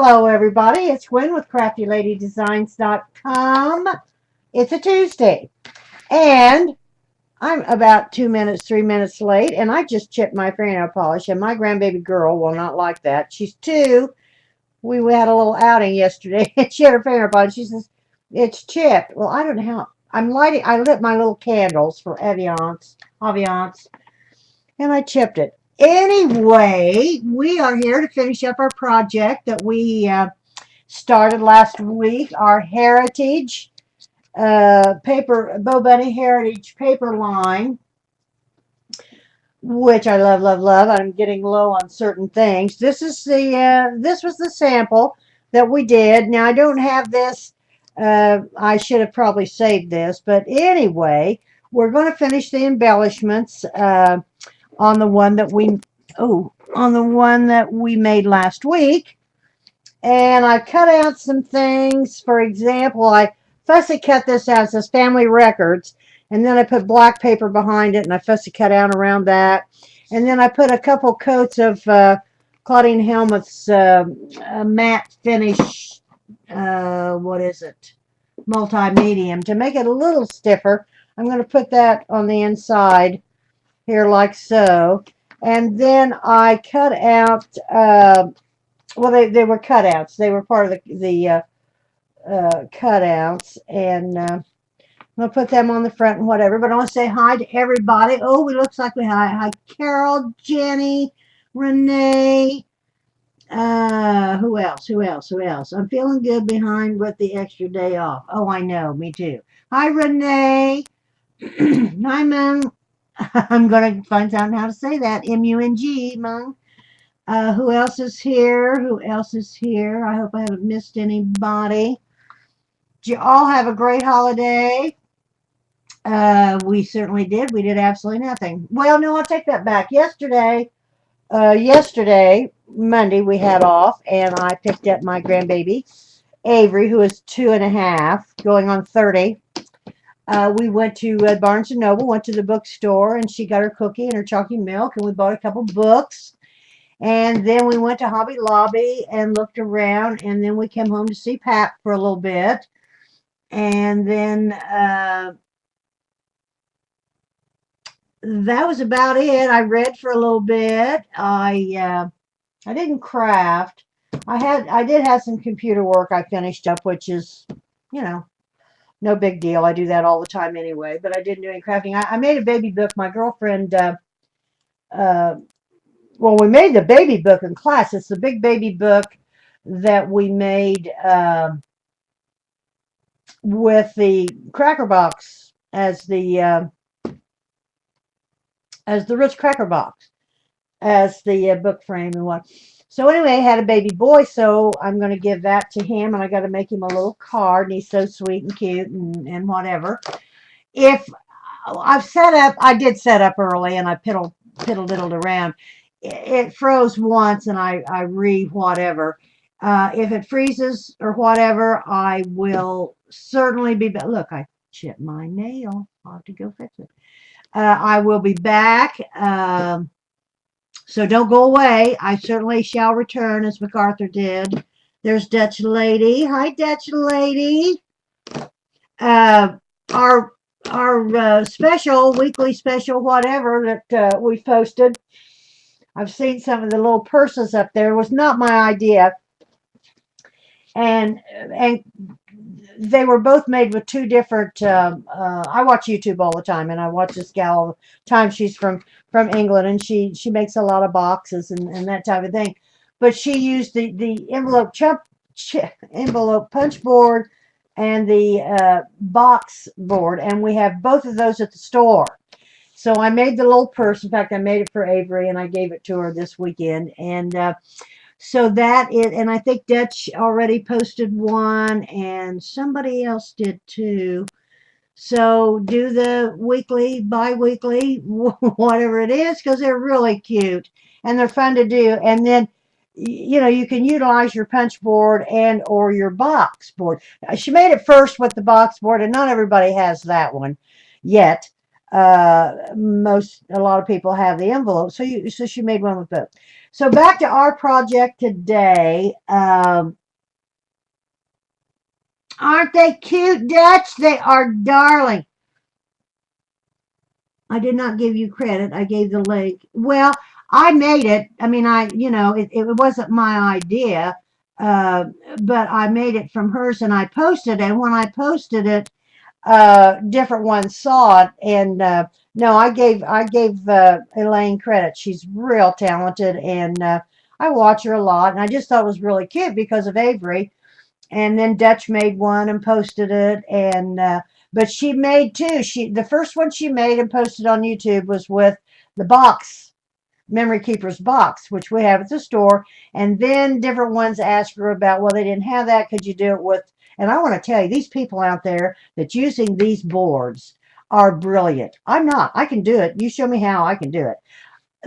Hello, everybody. It's Gwen with CraftyLadyDesigns.com. It's a Tuesday, and I'm about 2 minutes, 3 minutes late, and I just chipped my fingernail polish, and my grandbaby girl will not like that. She's 2. We had a little outing yesterday, and she had her fingernail polish. She says, it's chipped. Well, I don't know how. I lit my little candles for Aviance, and I chipped it. Anyway, we are here to finish up our project that we started last week, our Heritage paper, Bo Bunny Heritage paper line, which I love, love, love. I'm getting low on certain things. This was the sample that we did. Now I don't have this. I should have probably saved this, but anyway, we're going to finish the embellishments on the one that we made last week. And I cut out some things. For example, I fussy cut this out. It says Family Records. And then I put black paper behind it, and I fussy cut out around that. And then I put a couple coats of Claudine Helmuth's matte finish, what is it? Multi-medium. To make it a little stiffer, I'm going to put that on the inside here like so. And then I cut out... well, they were cutouts. They were part of the cutouts, and I'm gonna put them on the front and whatever. But I want to say hi to everybody. Oh, it looks like we hi Carol, Jenny, Renee. Who else? Who else? Who else? I'm feeling good behind with the extra day off. Oh, I know. Me too. Hi, Renee. Hi, Mung. I'm gonna find out how to say that. M-U-N-G, Mung. Who else is here? Who else is here? I hope I haven't missed anybody. Did you all have a great holiday? We certainly did. We did absolutely nothing. Well, no, I'll take that back. Yesterday, Monday, we had off, and I picked up my grandbaby, Avery, who is 2.5, going on 30. We went to Barnes & Noble, went to the bookstore, and she got her cookie and her chalky milk, and we bought a couple books. And then we went to Hobby Lobby and looked around, and then we came home to see Pat for a little bit. And then that was about it. I read for a little bit. I didn't craft. I did have some computer work I finished up, which is, no big deal. I do that all the time anyway. But I didn't do any crafting. I made a baby book. My girlfriend. Well, we made the baby book in class. It's the big baby book that we made with the Cracker Box as the Ritz Cracker Box as the book frame and what. So anyway, I had a baby boy, so I'm going to give that to him, and I got to make him a little card, and he's so sweet and cute and whatever. If I did set up early, and I piddle-diddled around. It froze once, and I whatever. If it freezes or whatever, I will certainly be back. Look, I chipped my nail. I'll have to go fix it. I will be back. So don't go away. I certainly shall return, as MacArthur did. There's Dutch Lady. Hi, Dutch Lady. Our special, weekly special, whatever, that we posted. I've seen some of the little purses up there. It was not my idea. And they were both made with 2 different, I watch YouTube all the time, and I watch this gal all the time. She's from England, and she makes a lot of boxes and that type of thing. But she used the envelope punch board and the box board, and we have both of those at the store. So I made the little purse. In fact, I made it for Avery, and I gave it to her this weekend. And so that is, and I think Dutch already posted one, and somebody else did too. So do the weekly, bi-weekly, whatever it is, because they're really cute, and they're fun to do. And then, you can utilize your punch board and or your box board. She made it first with the box board, and not everybody has that one yet. A lot of people have the envelope. So she made one with both. So back to our project today. Aren't they cute, Dutch? They are darling. I did not give you credit. I gave the link. Well, I made it. I mean, it wasn't my idea, uh, but I made it from hers and I posted it. And when I posted it, different ones saw it. And no, I gave Elaine credit. She's real talented, and I watch her a lot. And I just thought it was really cute because of Avery. And then Dutch made one and posted it, and but she made two. The first one she made and posted on YouTube was with the box, Memory Keepers box, which we have at the store. And then different ones asked her about, well, they didn't have that. Could you do it with? And I want to tell you, these people out there that's using these boards are brilliant. I'm not. I can do it. You show me how, I can do it.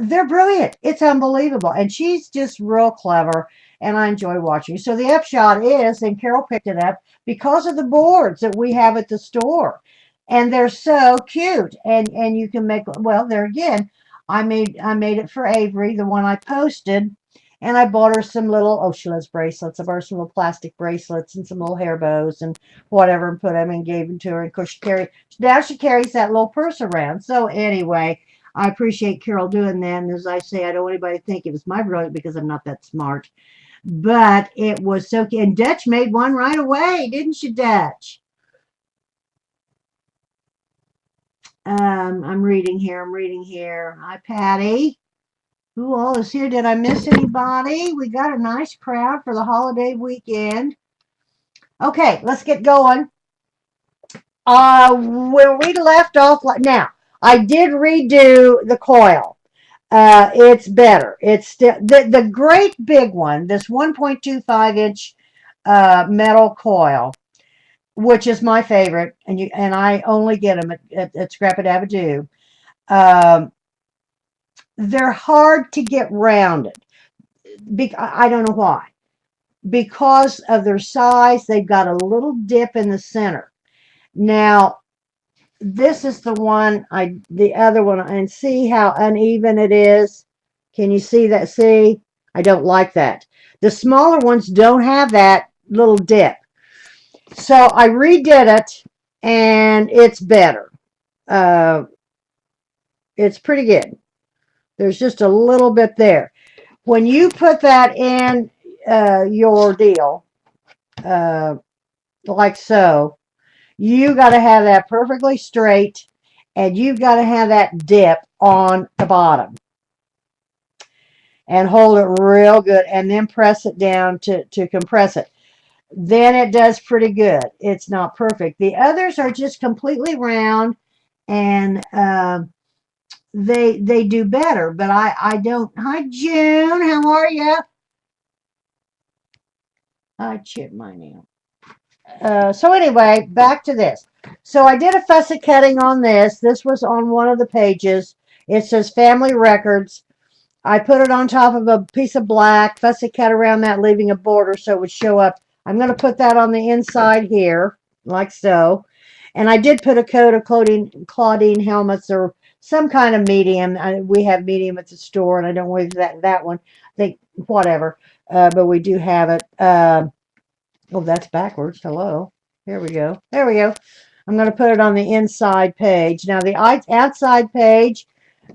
They're brilliant. It's unbelievable. And she's just real clever, and I enjoy watching. So the upshot is, and Carol picked it up because of the boards that we have at the store. And they're so cute. And you can make, well, there again, I made it for Avery, the one I posted, and I bought her some little, oh, she loves bracelets. I bought her some little plastic bracelets and some little hair bows and whatever, and put them and gave them to her. And of course now she carries that little purse around. So anyway, I appreciate Carol doing that. And as I say, I don't want anybody to think it was my brilliant because I'm not that smart. But it was so cute. And Dutch made one right away, didn't you, Dutch? I'm reading here. I'm reading here. Hi, Patty. Who all is here? Did I miss anybody? We got a nice crowd for the holiday weekend. Okay, let's get going. Where we left off, now, I did redo the coil. It's better. It's still the great big one, this 1.25 inch metal coil, which is my favorite, and I only get them at Scrap It Abadoo. Um, they're hard to get rounded. I don't know why. Because of their size, they've got a little dip in the center. Now, this is the other one, and see how uneven it is. Can you see that? See, I don't like that. The smaller ones don't have that little dip. So I redid it, and it's better. Uh, it's pretty good. There's just a little bit there. When you put that in your deal, uh, like so, you got to have that perfectly straight, and you've got to have that dip on the bottom, and hold it real good, and then press it down to compress it. Then it does pretty good. It's not perfect. The others are just completely round, and they do better. But I don't. Hi, June. How are you? I chipped my nail. So anyway, back to this. So I did a fussy cutting on this. This was on one of the pages. It says Family Records. I put it on top of a piece of black, fussy cut around that, leaving a border so it would show up. I'm going to put that on the inside here, like so. And I did put a coat of Claudine helmets or some kind of medium. We have medium at the store, and I don't want that one. I think whatever, but we do have it. Oh, that's backwards. Hello. Here we go. There we go. I'm going to put it on the inside page. Now the outside page,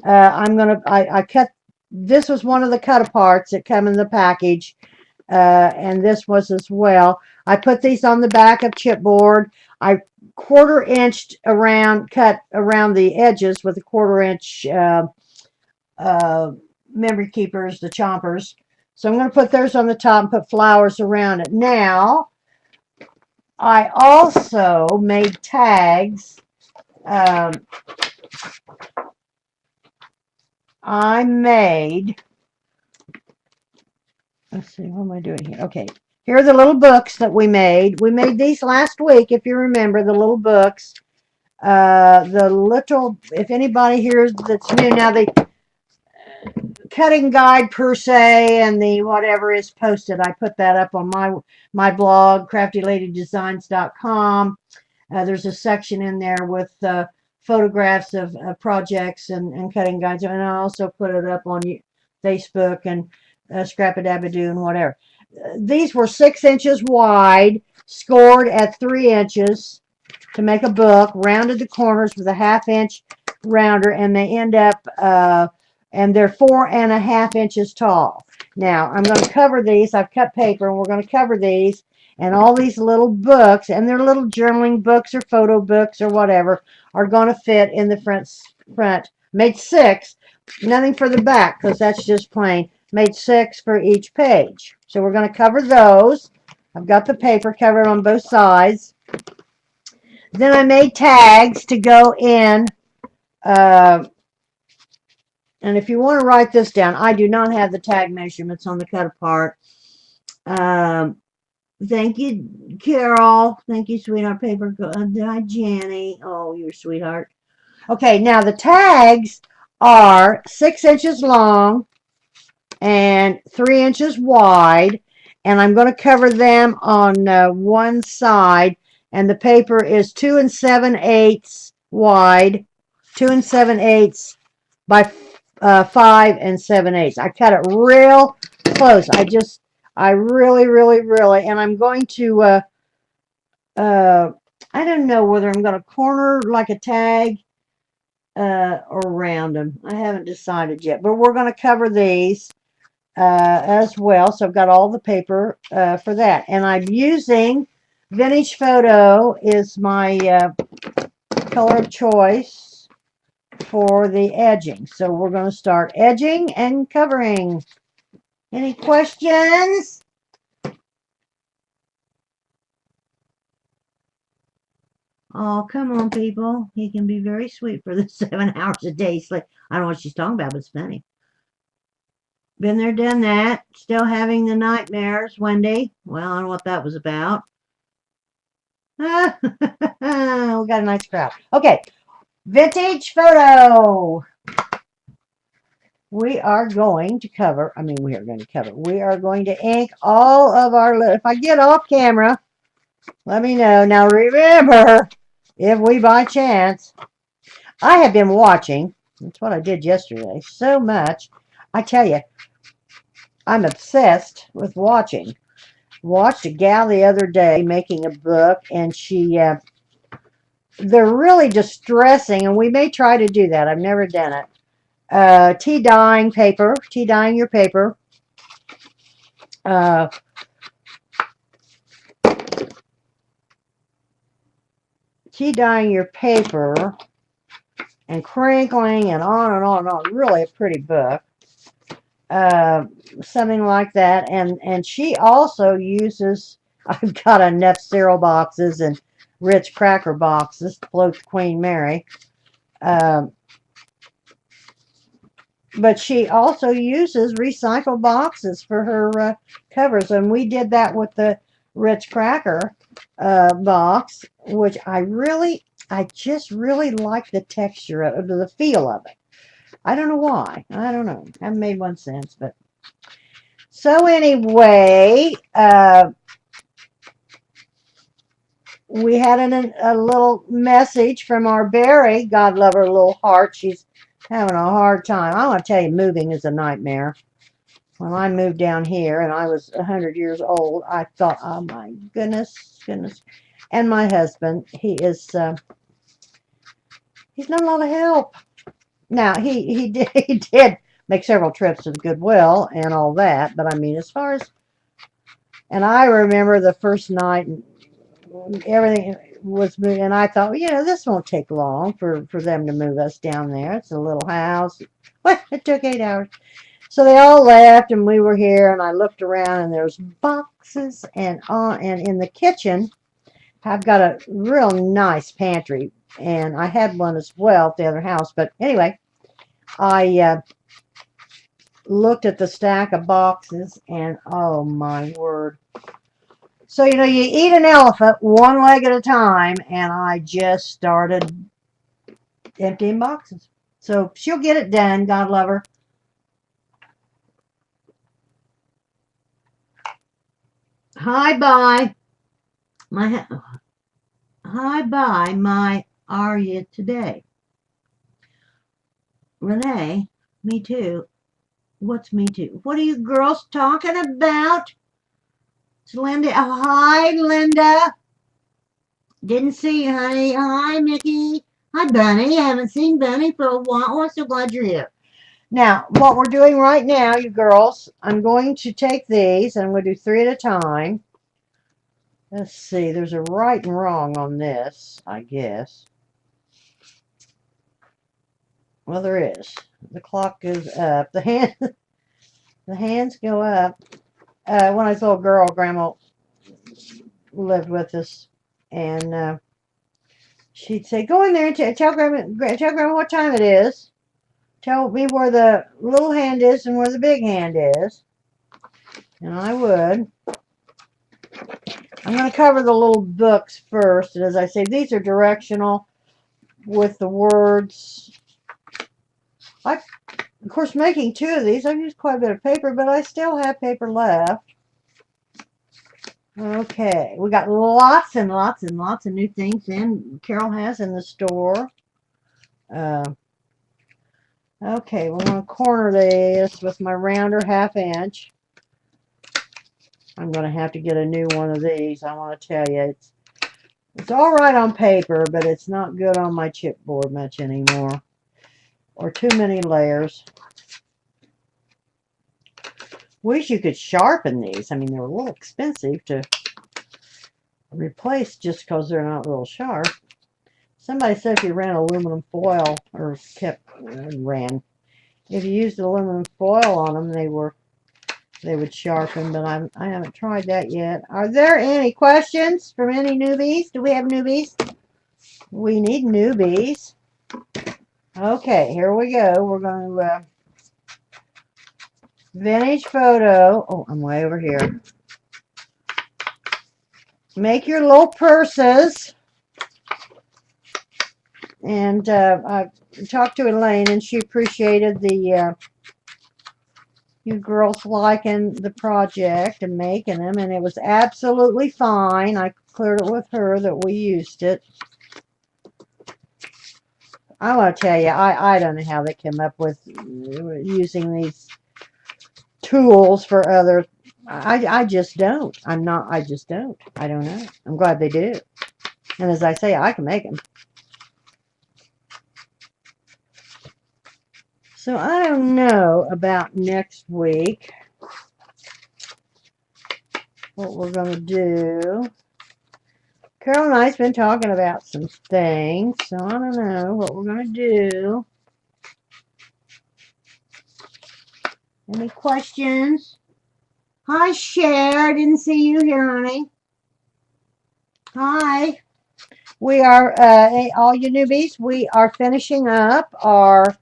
I cut, this was one of the cut aparts that come in the package. And this was as well. I put these on the back of chipboard. I cut around the edges with a 1/4 inch memory keepers, the chompers. So I'm going to put those on the top and put flowers around it. Now, I also made tags. I made, let's see, what am I doing here? Okay, here are the little books that we made. We made these last week, if you remember, the little books. If anybody here that's new, now the cutting guide per se and the whatever is posted. I put that up on my blog, craftyladydesigns.com. There's a section in there with photographs of projects and cutting guides. And I also put it up on Facebook and Scrap-a-Dab-a-Doo and whatever. These were 6 inches wide, scored at 3 inches to make a book, rounded the corners with a 1/2 inch rounder, and they end up, and they're 4.5 inches tall. Now, I'm going to cover these. I've cut paper, and we're going to cover these, and all these little books, and they're little journaling books or photo books or whatever, are going to fit in the front. Made 6, nothing for the back, because that's just plain. Made 6 for each page. So we're going to cover those. I've got the paper covered on both sides. Then I made tags to go in. And if you want to write this down, I do not have the tag measurements on the cut apart. Thank you, Carol. Thank you, sweetheart. Paper. Hi, Jenny. Oh, you're a sweetheart. Okay, now the tags are 6 inches long and 3 inches wide. And I'm going to cover them on one side. And the paper is 2 7/8 wide, 2 7/8 by 5 7/8. I cut it real close. I really, and I'm going to, I don't know whether I'm going to corner like a tag or round them. I haven't decided yet, but we're going to cover these as well. So I've got all the paper for that. And I'm using Vintage Photo is my color of choice for the edging. So we're going to start edging and covering. Any questions? Oh, come on, people. He can be very sweet for the 7 hours a day sleep. I don't know what she's talking about, but it's funny. Been there, done that. Still having the nightmares, Wendy. Well, I don't know what that was about. We got a nice crowd. Okay, Vintage Photo. We are going to cover, we are going to ink all of our, if I get off camera, let me know. Now remember, if we by chance, I have been watching, that's what I did yesterday, so much. I tell you, I'm obsessed with watching. Watched a gal the other day making a book, and they're really distressing, and we may try to do that. I've never done it. Tea dyeing paper, tea dyeing your paper. Tea dyeing your paper and crinkling and on and on and on. Really a pretty book. Something like that. And she also uses, I've got enough cereal boxes and Ritz cracker boxes to float the Queen Mary. But she also uses recycled boxes for her covers. And we did that with the Ritz cracker box, which I just really like the texture of the feel of it. I don't know why. I don't know. Haven't made one since, but so anyway, we had a little message from our Barry. God love her little heart. She's having a hard time. I want to tell you, moving is a nightmare. When I moved down here and I was 100 years old, I thought, oh my goodness. And my husband, he's not a lot of help. Now, he did make several trips to the Goodwill and all that, but as far as, and I remember the first night, everything was moving, and I thought, well, this won't take long for them to move us down there. It's a little house. Well, it took 8 hours. So they all left, and we were here, and I looked around, and there's boxes, and in the kitchen, I've got a real nice pantry, and I had one as well at the other house, but anyway, I looked at the stack of boxes, and oh my word. So, you eat an elephant one leg at a time, and I just started emptying boxes. So she'll get it done. God love her. Hi, bye. Hi, bye. My are you today? Renee, me too. What's me too? What are you girls talking about? It's Linda. Oh, hi, Linda. Didn't see you, honey. Hi, Mickey. Hi, Bunny. I haven't seen Bunny for a while. Oh, I'm so glad you're here. Now, what we're doing right now, you girls, I'm going to take these and I'm going to do 3 at a time. Let's see. There's a right and wrong on this, I guess. Well, there is. The clock goes up. The hands go up. When I was a little girl, Grandma lived with us, and she'd say, "Go in there and tell Grandma what time it is. Tell me where the little hand is and where the big hand is." And I would. I'm going to cover the little books first. And as I say, these are directional with the words. Of course, making 2 of these, I've used quite a bit of paper, but I still have paper left. Okay, we got lots and lots and lots of new things Carol has in the store. Okay, we're going to corner this with my rounder 1/2 inch. I'm going to have to get a new one of these. I want to tell you, it's all right on paper, but it's not good on my chipboard much anymore. Or too many layers. Wish you could sharpen these. I mean, they're a little expensive to replace just because they're not real sharp. Somebody said if you ran aluminum foil, or if you used aluminum foil on them, they would sharpen, but I haven't tried that yet. Are there any questions from any newbies? Do we have newbies? We need newbies. Okay, here we go. We're going to vintage photo. Oh, I'm way over here. Make your little purses. And I talked to Elaine, and she appreciated the you girls liking the project and making them, and it was absolutely fine. I cleared it with her that we used it. I want to tell you, I don't know how they came up with using these tools for other. I just don't. I just don't. I don't know. I'm glad they do. And as I say, I can make them. So I don't know about next week what we're going to do. Carol and I have been talking about some things, so I don't know what we're going to do. Any questions? Hi, Cher. I didn't see you here, honey. Hi. We are, all you newbies, we are finishing up our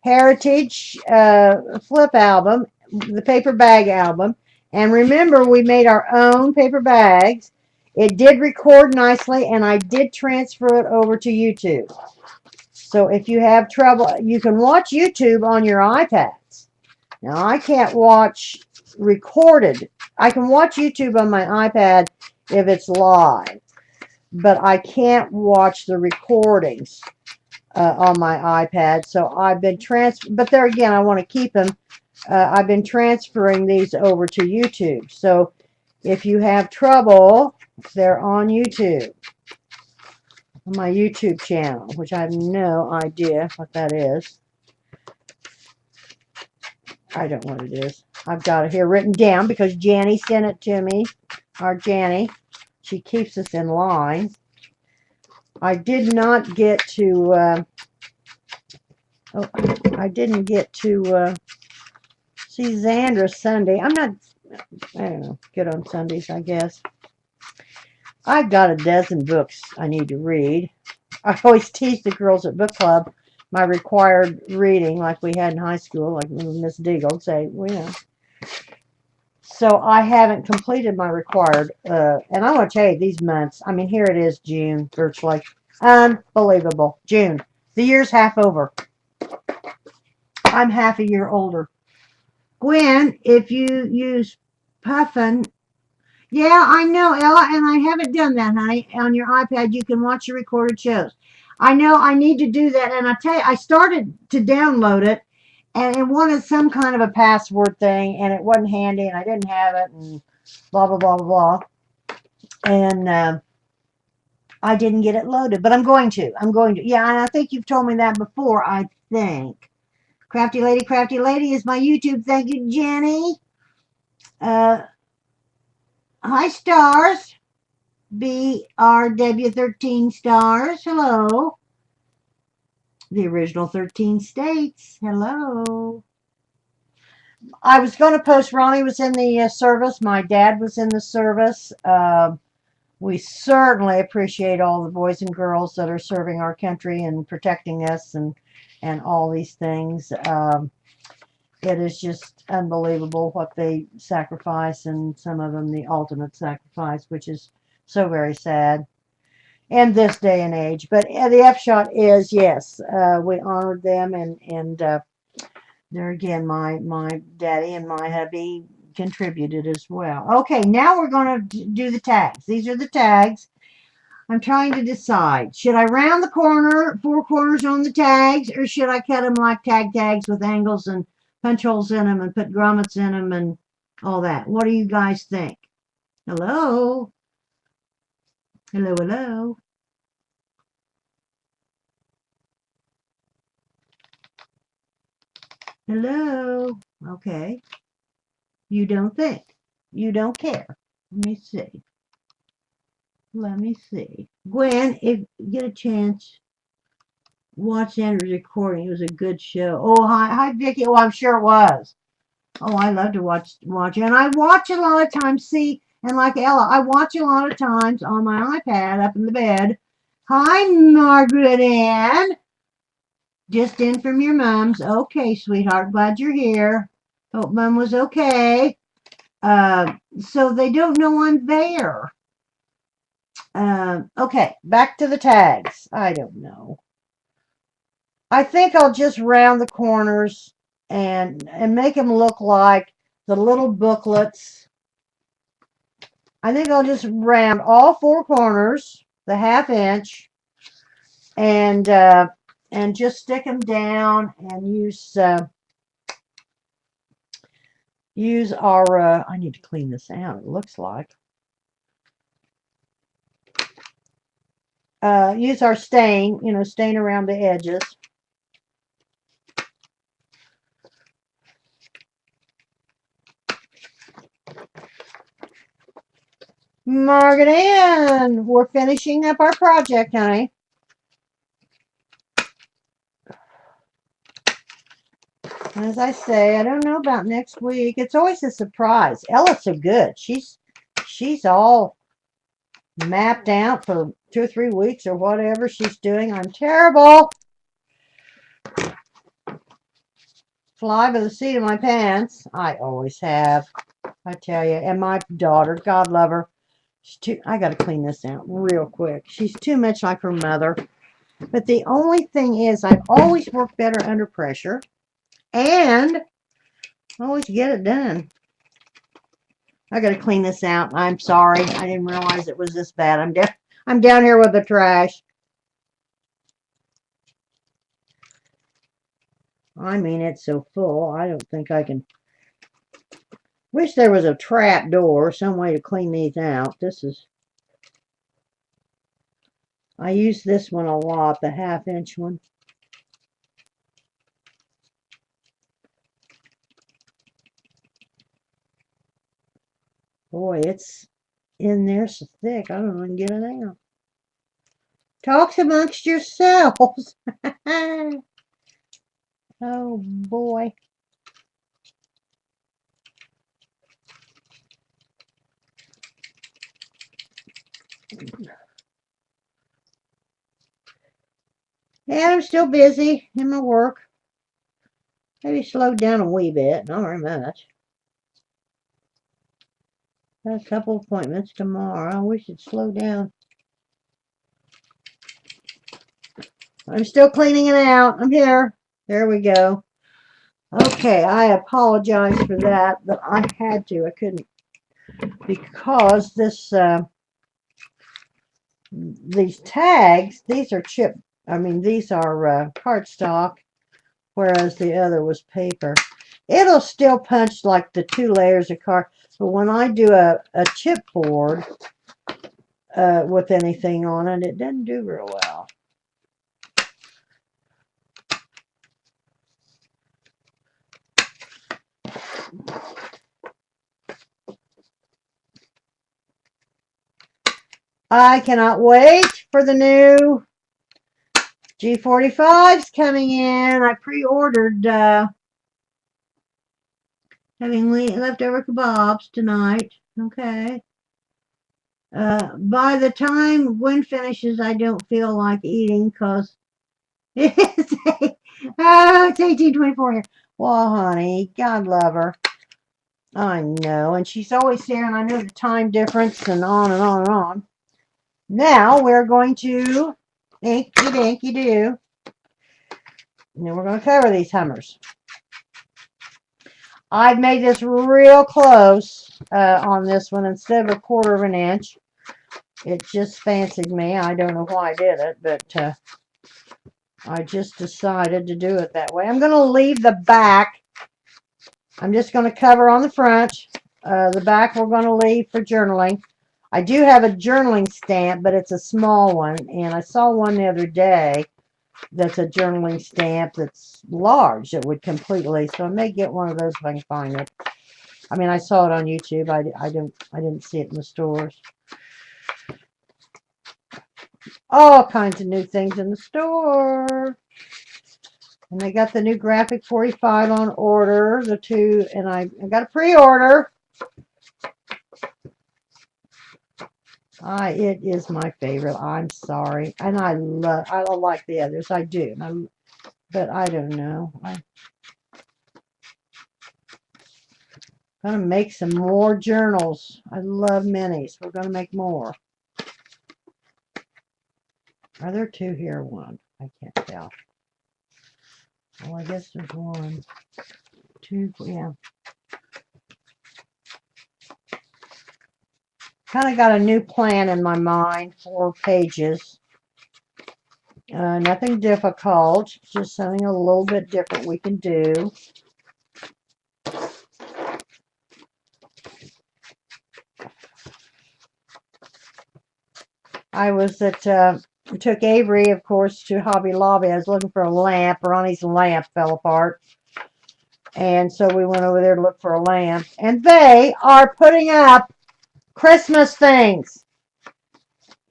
Heritage flip album, the paper bag album. And remember, we made our own paper bags. It did record nicely, and I did transfer it over to YouTube. So if you have trouble, you can watch YouTube on your iPads. Now, I can't watch recorded. I can watch YouTube on my iPad if it's live, but I can't watch the recordings on my iPad. So I've been but there again, I want to keep them. I've been transferring these over to YouTube. So if you have trouble, they're on YouTube, on my YouTube channel, which I have no idea what that is. I don't know what it is. I've got it here written down because Janny sent it to me. Our Janny, she keeps us in line. I did not get to I didn't get to see Xandra Sunday. I don't know, good on Sundays, I guess. I've got a dozen books I need to read. I always tease the girls at book club my required reading, like we had in high school, like Miss Deagle would say, well, you know. So I haven't completed my required, and I want to tell you, these months, I mean, here it is, June, virtually. Unbelievable. June. The year's half over. I'm half a year older. Gwen, if you use Puffin, yeah, I know, Ella, and I haven't done that, honey. On your iPad, you can watch your recorded shows. I know I need to do that, and I tell you, I started to download it, and it wanted some kind of a password thing, and it wasn't handy, and I didn't have it, and blah blah blah blah blah, and I didn't get it loaded, but I'm going to. I'm going to. Yeah, and I think you've told me that before. I think Crafty Lady is my YouTube. Thank you, Jenny. Uh, Hi, stars. BRW13 stars. Hello. The original 13 states. Hello. I was going to post Ronnie was in the service. My dad was in the service. We certainly appreciate all the boys and girls that are serving our country and protecting us and all these things. It is just unbelievable what they sacrifice, and some of them the ultimate sacrifice, which is so very sad in this day and age. But the upshot is, yes, we honored them, and there again, my daddy and my hubby contributed as well. Okay, now we're going to do the tags. These are the tags. I'm trying to decide. Should I round the corner, 4 corners on the tags, or should I cut them like tags with angles and punch holes in them and put grommets in them and all that? What do you guys think? Hello? Hello, hello? Hello? Okay. You don't think. You don't care. Let me see. Let me see. Gwen, if you get a chance, watch Andrew's recording. It was a good show. Oh, hi, Vicki. Oh, I'm sure it was. Oh, I love to watch it. And I watch a lot of times, see, and like Ella, I watch a lot of times on my iPad up in the bed. Hi, Margaret Ann. Just in from your mom's. Okay, sweetheart. Glad you're here. Hope mom was okay. So they don't know I'm there. Okay, back to the tags. I don't know. I think I'll just round the corners and make them look like the little booklets. I think I'll just round all 4 corners, the 1/2 inch, and just stick them down and use our. I need to clean this out. It looks like. Use our stain, stain around the edges. Margaret Ann, we're finishing up our project, honey. As I say, I don't know about next week. It's always a surprise. Ella's so good. She's all mapped out for 2 or 3 weeks or whatever she's doing. I'm terrible. Fly by the seat of my pants. I always have. I tell you. And my daughter, God love her. I got to clean this out real quick. She's too much like her mother. But the only thing is, I've always worked better under pressure. And always get it done. I got to clean this out. I'm sorry. I didn't realize it was this bad. I'm down here with the trash. I mean, it's so full. I don't think I can. Wish there was a trap door, some way to clean these out. I use this one a lot, the 1/2 inch one. Boy, it's in there so thick, I don't know if I can get it out. Talks amongst yourselves. Oh, boy. And I'm still busy in my work. Maybe slowed down a wee bit, not very much. Got a couple appointments tomorrow. I wish it'd slow down. I'm still cleaning it out. I'm here. There we go. Okay, I apologize for that, but I had to. I couldn't, because these tags, these are chip I mean, these are cardstock, whereas the other was paper. It'll still punch like the 2 layers of card, but when I do a chipboard with anything on it, it doesn't do real well. I cannot wait for the new G45s coming in. I pre-ordered having leftover kebabs tonight. Okay. By the time Gwen finishes, I don't feel like eating because it's, it's 1824 here. Well, honey, God love her. I know. And she's always here, and I know the time difference and on and on and on. Now we're going to inky dinky do. And then we're going to cover these Hummers. I've made this real close on this one instead of a 1/4 of an inch. It just fancied me. I don't know why I did it, but I just decided to do it that way. I'm going to leave the back. I'm just going to cover on the front. The back we're going to leave for journaling. I do have a journaling stamp, but it's a small one. And I saw one the other day that's a journaling stamp that's large that would completely. So I may get one of those if I can find it. I mean, I saw it on YouTube. I didn't see it in the stores. All kinds of new things in the store. And they got the new Graphic 45 on order. The 2, and I got a pre-order. It is my favorite. I'm sorry. And I like the others. I do. But I don't know. I'm going to make some more journals. I love minis. We're going to make more. Are there 2 here? 1. I can't tell. Well, I guess there's 1, 2, yeah. Kind of got a new plan in my mind. 4 pages. Nothing difficult. Just something a little bit different we can do. I was at, took Avery, of course, to Hobby Lobby. I was looking for a lamp. Ronnie's lamp fell apart. And so we went over there to look for a lamp. And they are putting up Christmas things.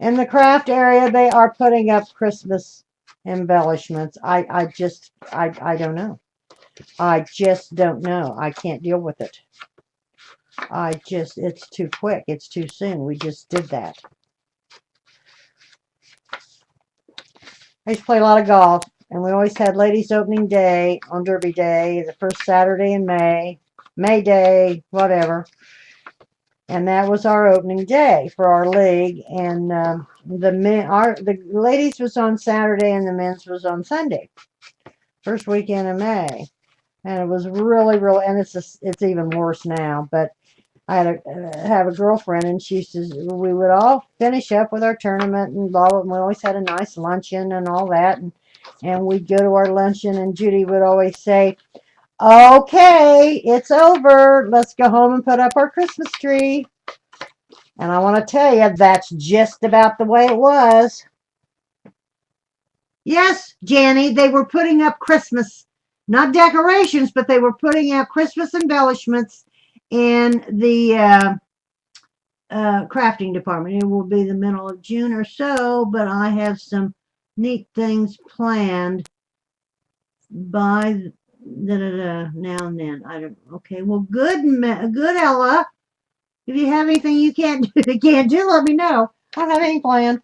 In the craft area, they are putting up Christmas embellishments. I don't know. I just don't know. I can't deal with it. It's too quick. It's too soon. We just did that. I used to play a lot of golf, and we always had ladies' opening day on Derby Day, the first Saturday in May, May Day, whatever. And that was our opening day for our league. And the ladies was on Saturday, and the men's was on Sunday, first weekend in May. And it was really, and it's even worse now. But I had have a girlfriend, and she says we would all finish up with our tournament and blah, blah, and we always had a nice luncheon and all that, and we'd go to our luncheon, and Judy would always say, "Okay, it's over. Let's go home and put up our Christmas tree." And I want to tell you, that's just about the way it was. Yes, Janny, they were putting up Christmas, not decorations, but they were putting out Christmas embellishments in the crafting department. It will be the middle of June or so, but I have some neat things planned by now and then. I don't. Okay, well, good, Ella. If you have anything you can't do, let me know. I don't have any plan.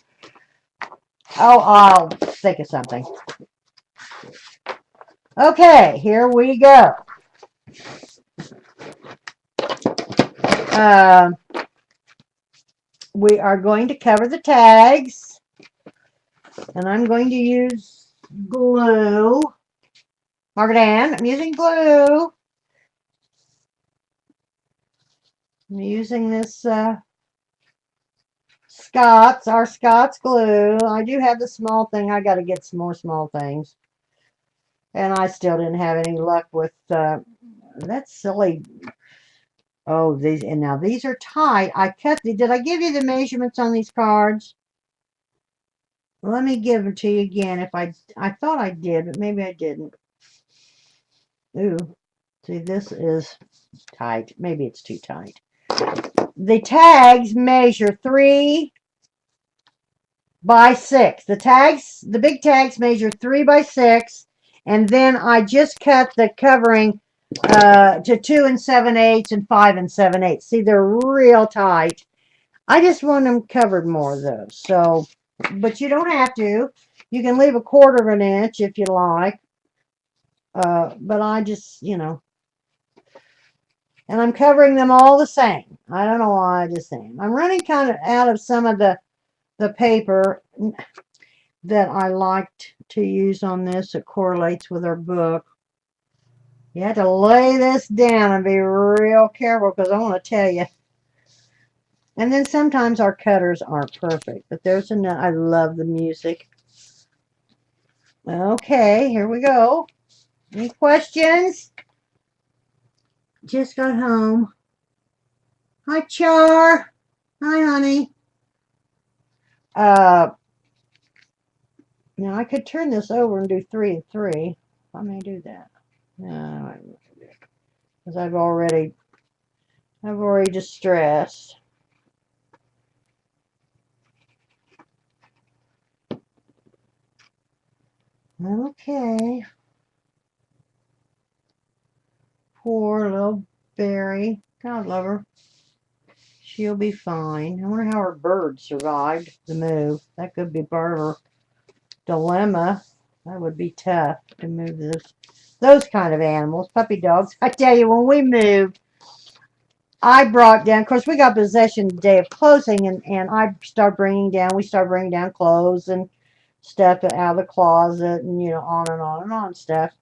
Oh, I'll think of something. Okay, here we go. We are going to cover the tags, and I'm going to use glue. Margaret Ann, I'm using glue. I'm using this our Scott's glue. I do have the small thing. I got to get some more small things. And I still didn't have any luck with, that's silly. Oh, and now these are tight. Did I give you the measurements on these cards? Let me give them to you again. I thought I did, but maybe I didn't. Ooh, see, this is tight. Maybe it's too tight. The tags measure 3 by 6. The big tags measure 3 by 6, and then I just cut the covering to 2 7/8 and 5 7/8. See, they're real tight. I just want them covered more though. So, but you don't have to. You can leave 1/4 of an inch if you like. But I just, and I'm covering them all the same. I don't know why I just am. I'm running kind of out of some of the paper that I liked to use on this. It correlates with our book. You have to lay this down and be real careful because I want to tell you. And then sometimes our cutters aren't perfect, but there's enough. I love the music. Okay, here we go. Any questions? Just got home. Hi, Char. Hi, honey. Now I could turn this over and do 3 and 3. I may do that. No, because I've already distressed. Okay. Poor little Berry. God love her. She'll be fine. I wonder how her bird survived the move. That could be part of her dilemma. That would be tough to move those kind of animals. Puppy dogs. I tell you, when we moved, I brought down, of course, we got possession the day of closing, and we started bringing down clothes and stuff out of the closet, and, on and on and on stuff.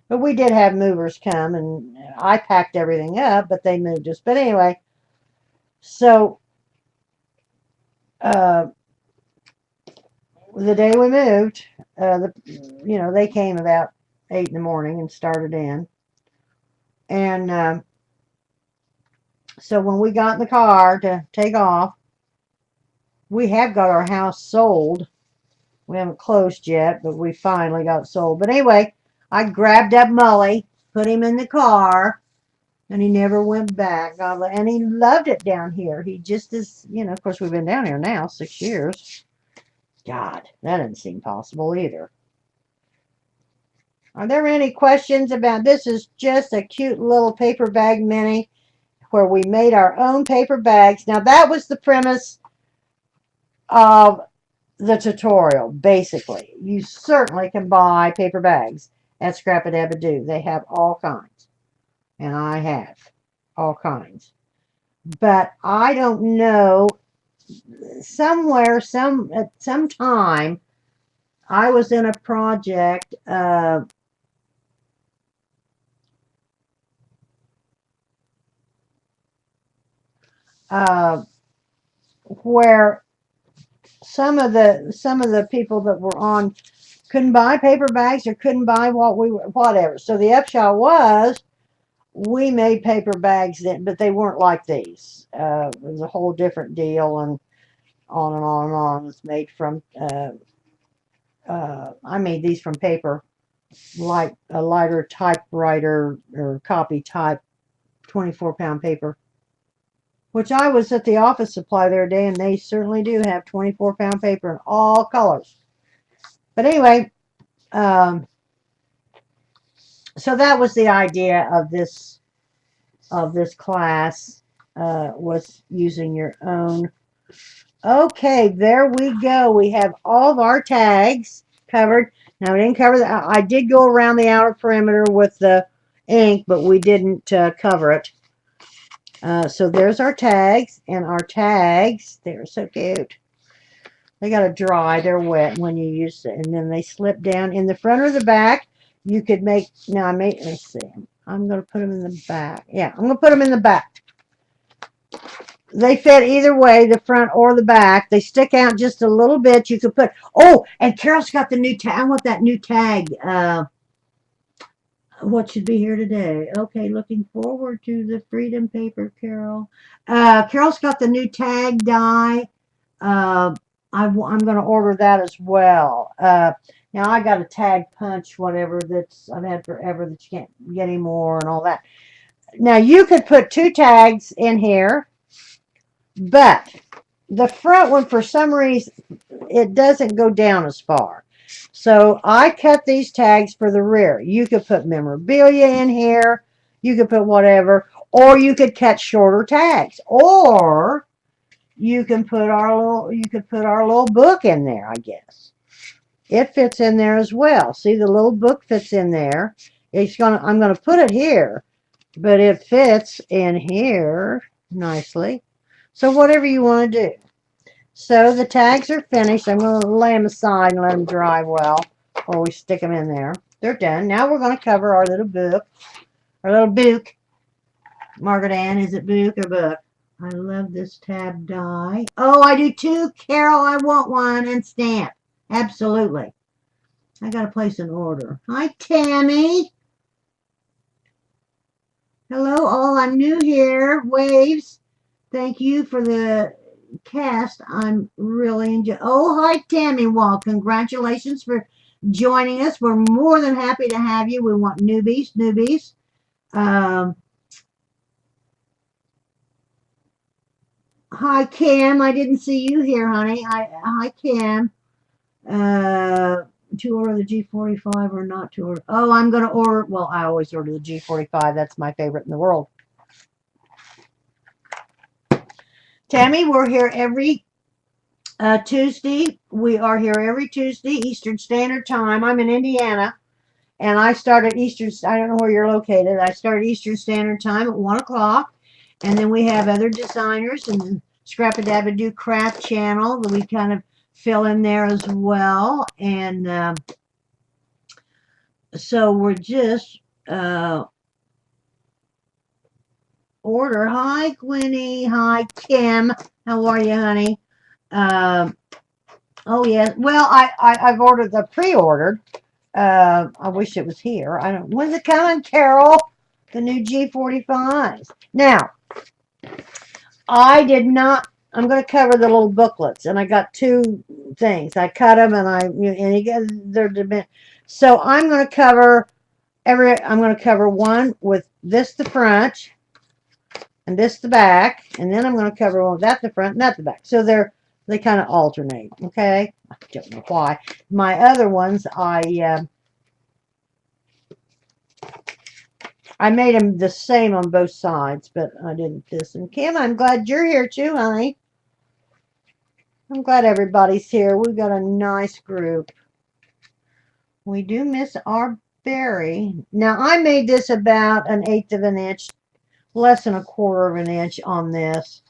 But we did have movers come, and I packed everything up, but they moved us. But anyway, so the day we moved, they came about 8 in the morning and started in. And so when we got in the car to take off, we have got our house sold. We haven't closed yet, but we finally got it sold. But anyway, I grabbed up Mully, put him in the car, and he never went back. And he loved it down here. He just is, of course, we've been down here now 6 years. God, that didn't seem possible either. Are there any questions about this? Is just a cute little paper bag mini where we made our own paper bags. Now, that was the premise of the tutorial, basically. You certainly can buy paper bags at Scrap-a-Dab-a-Doo. They have all kinds. And I have all kinds. But I don't know, somewhere, at some time, I was in a project where some of the people that were on couldn't buy paper bags or couldn't buy whatever. So the upshot was we made paper bags then, but they weren't like these. It was a whole different deal, and on and on and on. It's made from I made these from paper, like a lighter typewriter or copy type 24-pound paper, which I was at the office supply the other day, and they certainly do have 24-pound paper in all colors. But anyway, so that was the idea of this class, was using your own. Okay, there we go. We have all of our tags covered. Now, we didn't cover that. I did go around the outer perimeter with the ink, but we didn't cover it. So there's our tags, and our tags, they're so cute. They got to dry. They're wet when you use it, and then they slip down in the front or the back. You could make, now let's see. I'm going to put them in the back. Yeah, I'm going to put them in the back. They fit either way, the front or the back. They stick out just a little bit. You could put, oh, and Carol's got the new tag. I want that new tag. What should be here today? Okay, looking forward to the Freedom Paper, Carol. Carol's got the new tag die. Uh, I'm going to order that as well. Now I got a tag punch, whatever that's I've had forever that you can't get anymore and all that. Now you could put two tags in here, but the front one for some reason it doesn't go down as far. So I cut these tags for the rear. You could put memorabilia in here. You could put whatever, or you could cut shorter tags, or you can put our little book in there, I guess. It fits in there as well. See, the little book fits in there. I'm gonna put it here, but it fits in here nicely. So whatever you want to do. So the tags are finished. I'm going to lay them aside and let them dry well before we stick them in there. They're done. Now we're going to cover our little book, our little book. Margaret Ann, is it book or book? I love this tab die. Oh, I do too, Carol. I want one and stamp. Absolutely. I got to place an order. Hi, Tammy. Hello, all. I'm new here. Waves. Thank you for the cast. I'm really enjoying. Oh, hi, Tammy Wall. Congratulations for joining us. We're more than happy to have you. We want newbies. Um, Hi, Kim. I didn't see you here, honey. Hi, Kim. To order the G45 or not to order? Oh, I'm going to order. Well, I always order the G45. That's my favorite in the world. Tammy, we're here every Tuesday. We are here every Tuesday, Eastern Standard Time. I'm in Indiana, and I start at Eastern. I don't know where you're located. I start Eastern Standard Time at 1 o'clock, and then we have other designers and Scrap-a-Dab-a-Doo Craft Channel that we kind of fill in there as well. And so we're just order. Hi, Gwenny. Hi, Kim. How are you, honey? Oh yeah. Well, I've ordered the pre-ordered. I wish it was here. I don't. When's it coming, Carol? The new G45s. Now, I did not. I'm going to cover the little booklets, and I got two things. I cut them, and you guys they're. So I'm going to cover I'm going to cover one with this the front, and this the back, and then I'm going to cover one with that the front and that the back. So they kind of alternate. Okay, I don't know why. My other ones I made them the same on both sides, but I didn't this. And Kim, I'm glad you're here too, honey. I'm glad everybody's here. We've got a nice group. We do miss our berry. Now, I made this about 1/8 of an inch, less than 1/4 of an inch on this,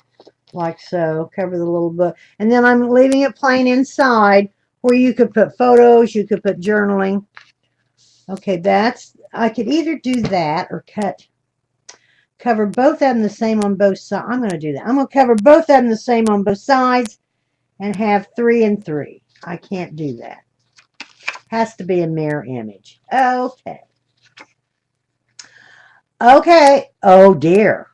like so. Cover the little book. And then I'm leaving it plain inside where you could put photos, you could put journaling. Okay, I could either do that or cover both of them the same on both sides. I'm going to do that. I'm going to cover both of them the same on both sides and have 3 and 3. I can't do that. Has to be a mirror image. Okay. Okay. Oh, dear.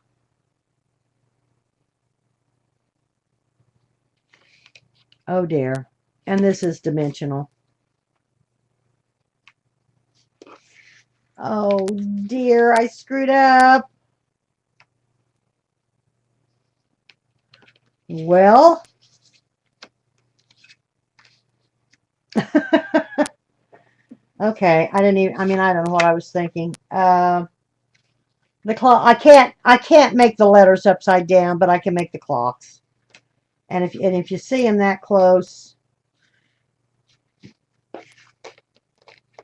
Oh, dear. And this is dimensional. Oh, dear. I screwed up. Well. Okay. I don't know what I was thinking. The clock. I can't make the letters upside down, but I can make the clocks. And if you see them that close,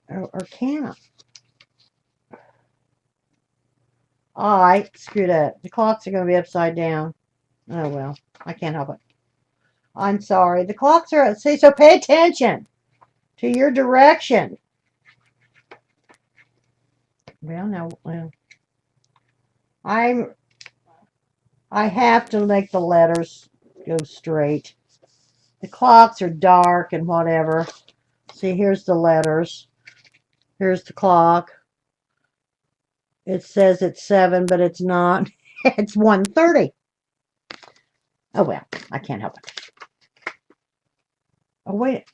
or can I screwed up. The clocks are going to be upside down. Oh well, I can't help it. I'm sorry. The clocks are. See, so pay attention to your direction. Well, now, I I have to make the letters go straight. The clocks are dark and whatever. See, here's the letters. Here's the clock. It says it's 7, but it's not. It's 1:30. Oh, well, I can't help it. Oh, wait.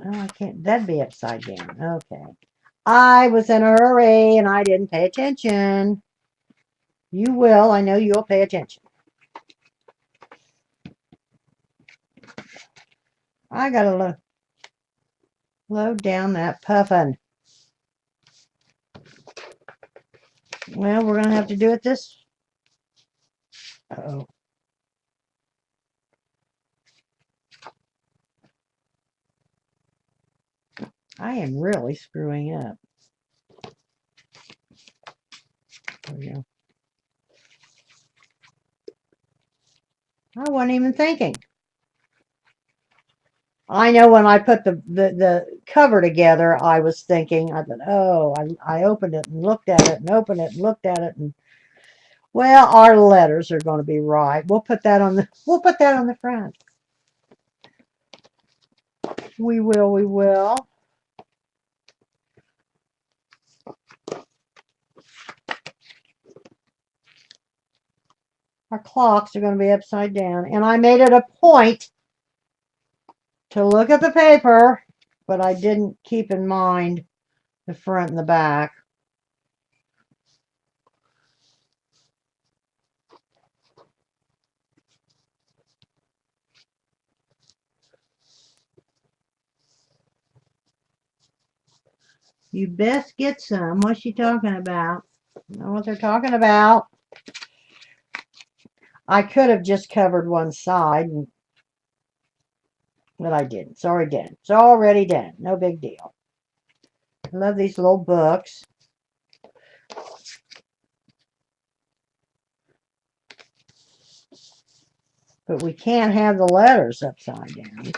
Oh, I can't. That'd be upside down. Okay. I was in a hurry and I didn't pay attention. You will. I know you'll pay attention. I gotta load down that puffin. Well, we're gonna have to do it this. Uh-oh. I am really screwing up. There we go. I wasn't even thinking. I know when I put the cover together, I was thinking, I thought, oh, I opened it and looked at it and opened it and looked at it and well, our letters are going to be right. We'll put that on the front. We will. Our clocks are going to be upside down. And I made it a point to look at the paper, but I didn't keep in mind the front and the back. You best get some. What's she talking about? Know what they're talking about. I could have just covered one side, but I didn't. It's already done. It's already done. No big deal. I love these little books. But we can't have the letters upside down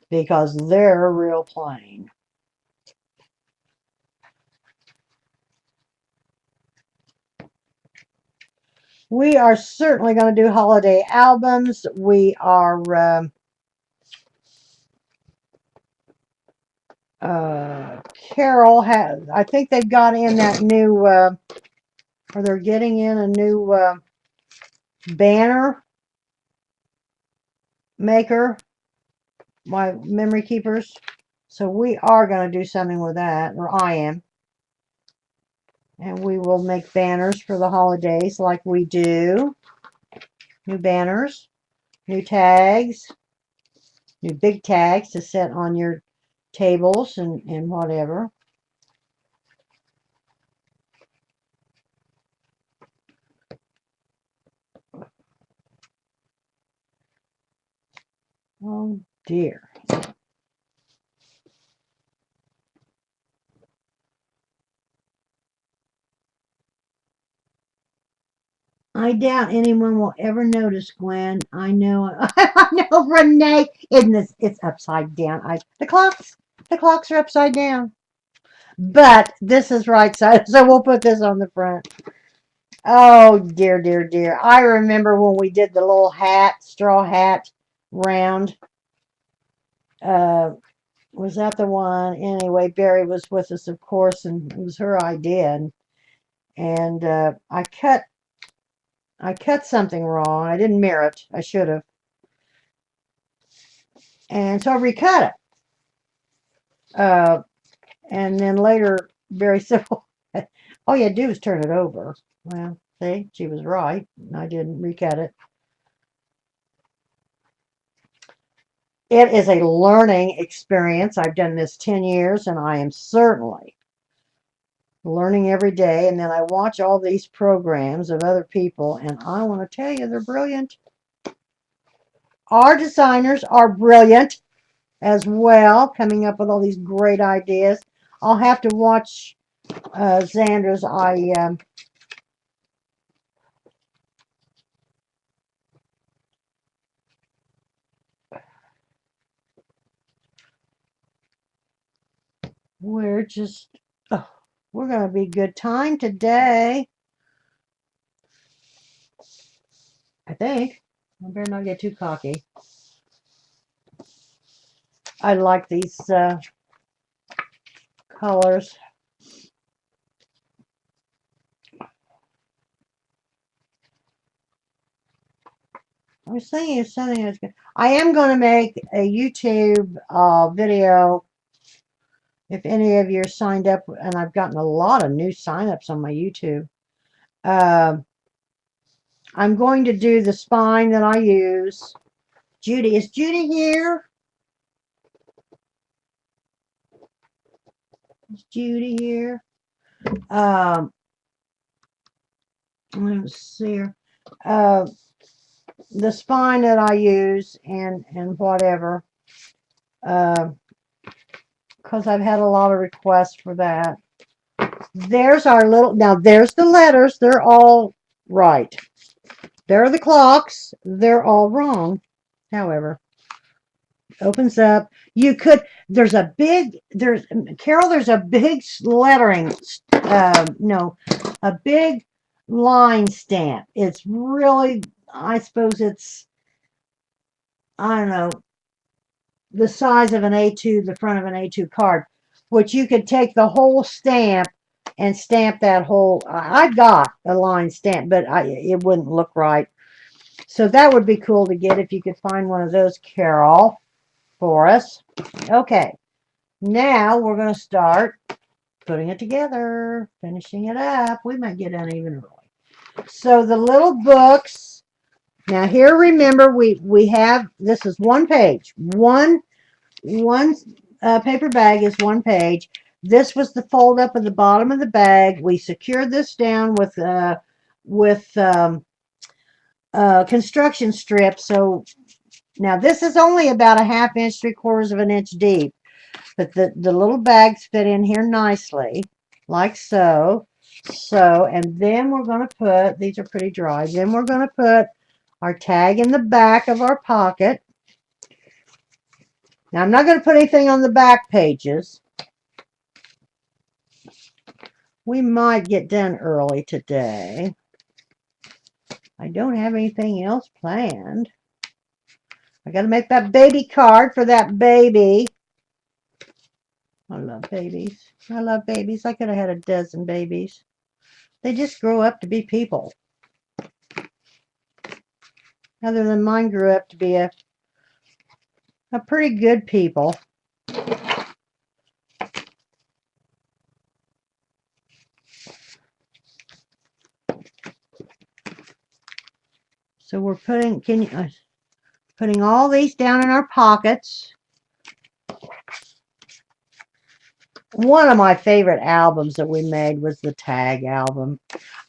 because they're real plain. We are certainly going to do holiday albums. We are Carol has, I think they've got in that new, or they're getting in a new banner maker, my memory keepers. So we are going to do something with that, or I am. And we will make banners for the holidays like we do. New banners, new tags, new big tags to set on your tables and whatever. Oh dear. I doubt anyone will ever notice, Gwen. I know, I know, Renee. Isn't this? It's upside down. The clocks are upside down. But this is right side, so we'll put this on the front. Oh dear, dear, dear. I remember when we did the little hat, straw hat round. Was that the one? Anyway, Barry was with us, of course, and it was her idea. And I cut something wrong. I didn't mirror it. I should have. And so I recut it. And then later, Barry said, well, all you had to do is turn it over. Well, see, she was right. I didn't recut it. It is a learning experience. I've done this 10 years, and I am certainly learning every day. And then I watch all these programs of other people, and I want to tell you, they're brilliant. Our designers are brilliant as well, coming up with all these great ideas. I'll have to watch Xander's. We're just, oh, we're going to be good time today. I think. I better not get too cocky. I like these colors. I was thinking of something that's good. I am going to make a YouTube video. If any of you are signed up, and I've gotten a lot of new signups on my YouTube. I'm going to do the spine that I use. Judy, is Judy here? Is Judy here? Let's see her. The spine that I use and whatever. Because I've had a lot of requests for that. There's our little, now there's the letters. They're all right. There are the clocks. They're all wrong. However, opens up. You could, there's a big, Carol, there's a big lettering, no, a big line stamp. It's really, I suppose it's, I don't know, the size of an A2, the front of an A2 card, which you could take the whole stamp and stamp that whole, I've got a line stamp, but it wouldn't look right. So that would be cool to get if you could find one of those, Carol, for us. Okay, now we're going to start putting it together, finishing it up. We might get done even early. So the little books, now here, remember, we have, this is one page. One paper bag is one page. This was the fold up at the bottom of the bag. We secured this down with construction strips. So now this is only about a 1/2 inch, 3/4 of an inch deep, but the little bags fit in here nicely, like so. So, and then we're going to put, these are pretty dry, then we're going to put our tag in the back of our pocket. Now, I'm not going to put anything on the back pages. We might get done early today. I don't have anything else planned. I got to make that baby card for that baby. I love babies. I love babies. I could have had a dozen babies. They just grow up to be people. Other than mine grew up to be a pretty good people. So we're putting, putting all these down in our pockets. One of my favorite albums that we made was the tag album.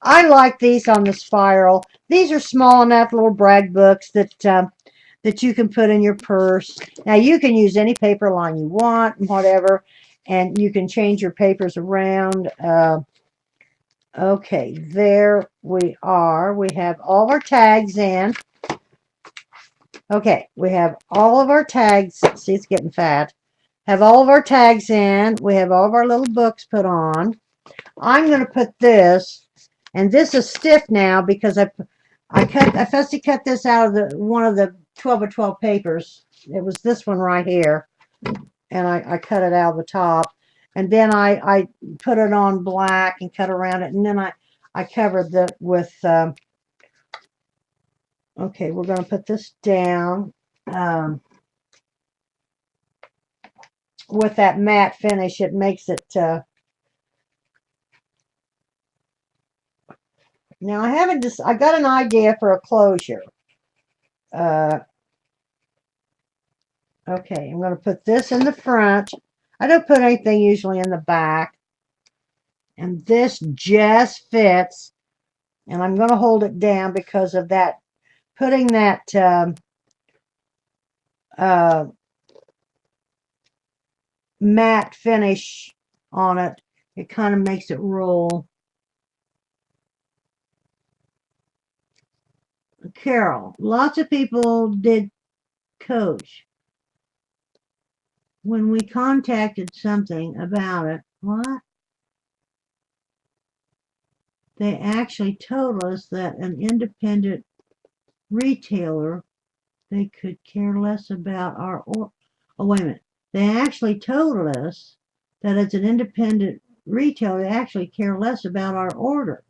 I like these on the spiral. These are small enough little brag books that that you can put in your purse. Now you can use any paper line you want and whatever, and you can change your papers around. Okay, there we are. We have all of our tags in. Okay, we have all of our tags. See, it's getting fat. Have all of our tags in. We have all of our little books put on. I'm going to put this, and this is stiff now because I fussy cut this out of one of the 12 of 12 papers. It was this one right here, and I cut it out of the top, and then I put it on black and cut around it, and then I covered it with. Okay, we're going to put this down. With that matte finish, it makes it now I haven't just I got an idea for a closure. Okay, I'm going to put this in the front. I don't put anything usually in the back, and this just fits, and I'm going to hold it down because of that, putting that matte finish on it. It kind of makes it roll. Carol, lots of people did coach. When we contacted something about it, what? They actually told us that an independent retailer, they could care less about our or. Oh, wait a minute. They actually told us that as an independent retailer, they actually care less about our order.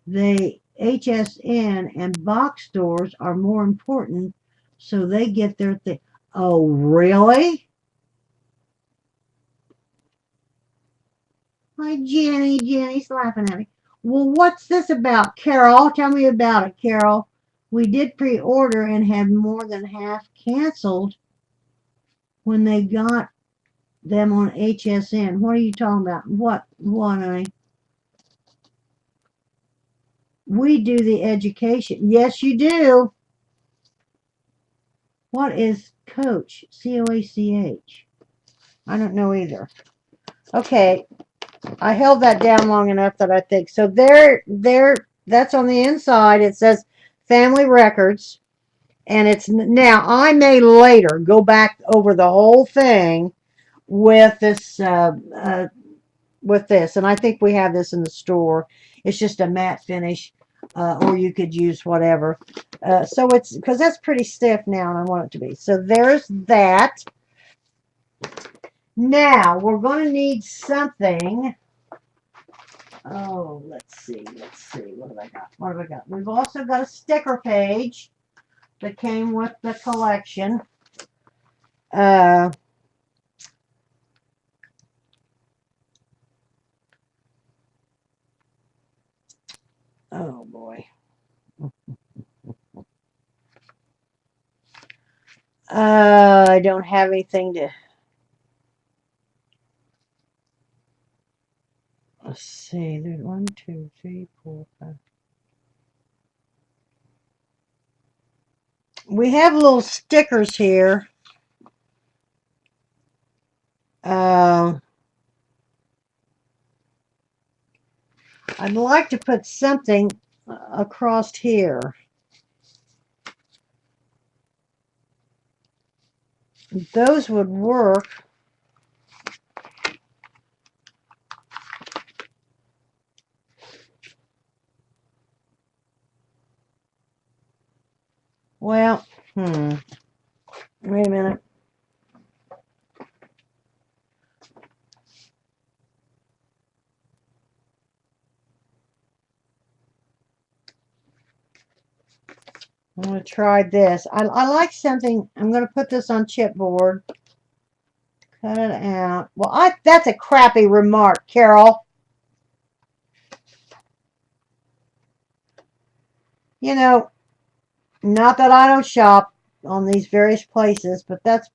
They HSN and box stores are more important, so they get their thing. Oh, really? Hi, Jenny. Jenny's laughing at me. Well, what's this about, Carol? Tell me about it, Carol. We did pre-order and had more than half canceled when they got them on HSN. What are you talking about? What, honey? We do the education. Yes, you do. What is Coach? COACH. I don't know either. Okay, I held that down long enough that I think so. There. That's on the inside. It says Family Records, and it's now. I may later go back over the whole thing with this. With this, and I think we have this in the store. It's just a matte finish, or you could use whatever. So it's because that's pretty stiff now, and I want it to be. So there's that. Now we're going to need something. Oh, let's see. What have I got? What have I got? We've also got a sticker page that came with the collection. Oh boy. I don't have anything to. Let's see. There's 1, 2, 3, 4, 5. We have little stickers here. I'd like to put something across here. Those would work. Well, wait a minute. I'm going to try this. I like something. I'm going to put this on chipboard. Cut it out. Well, that's a crappy remark, Carol. You know, not that I don't shop on these various places, but that's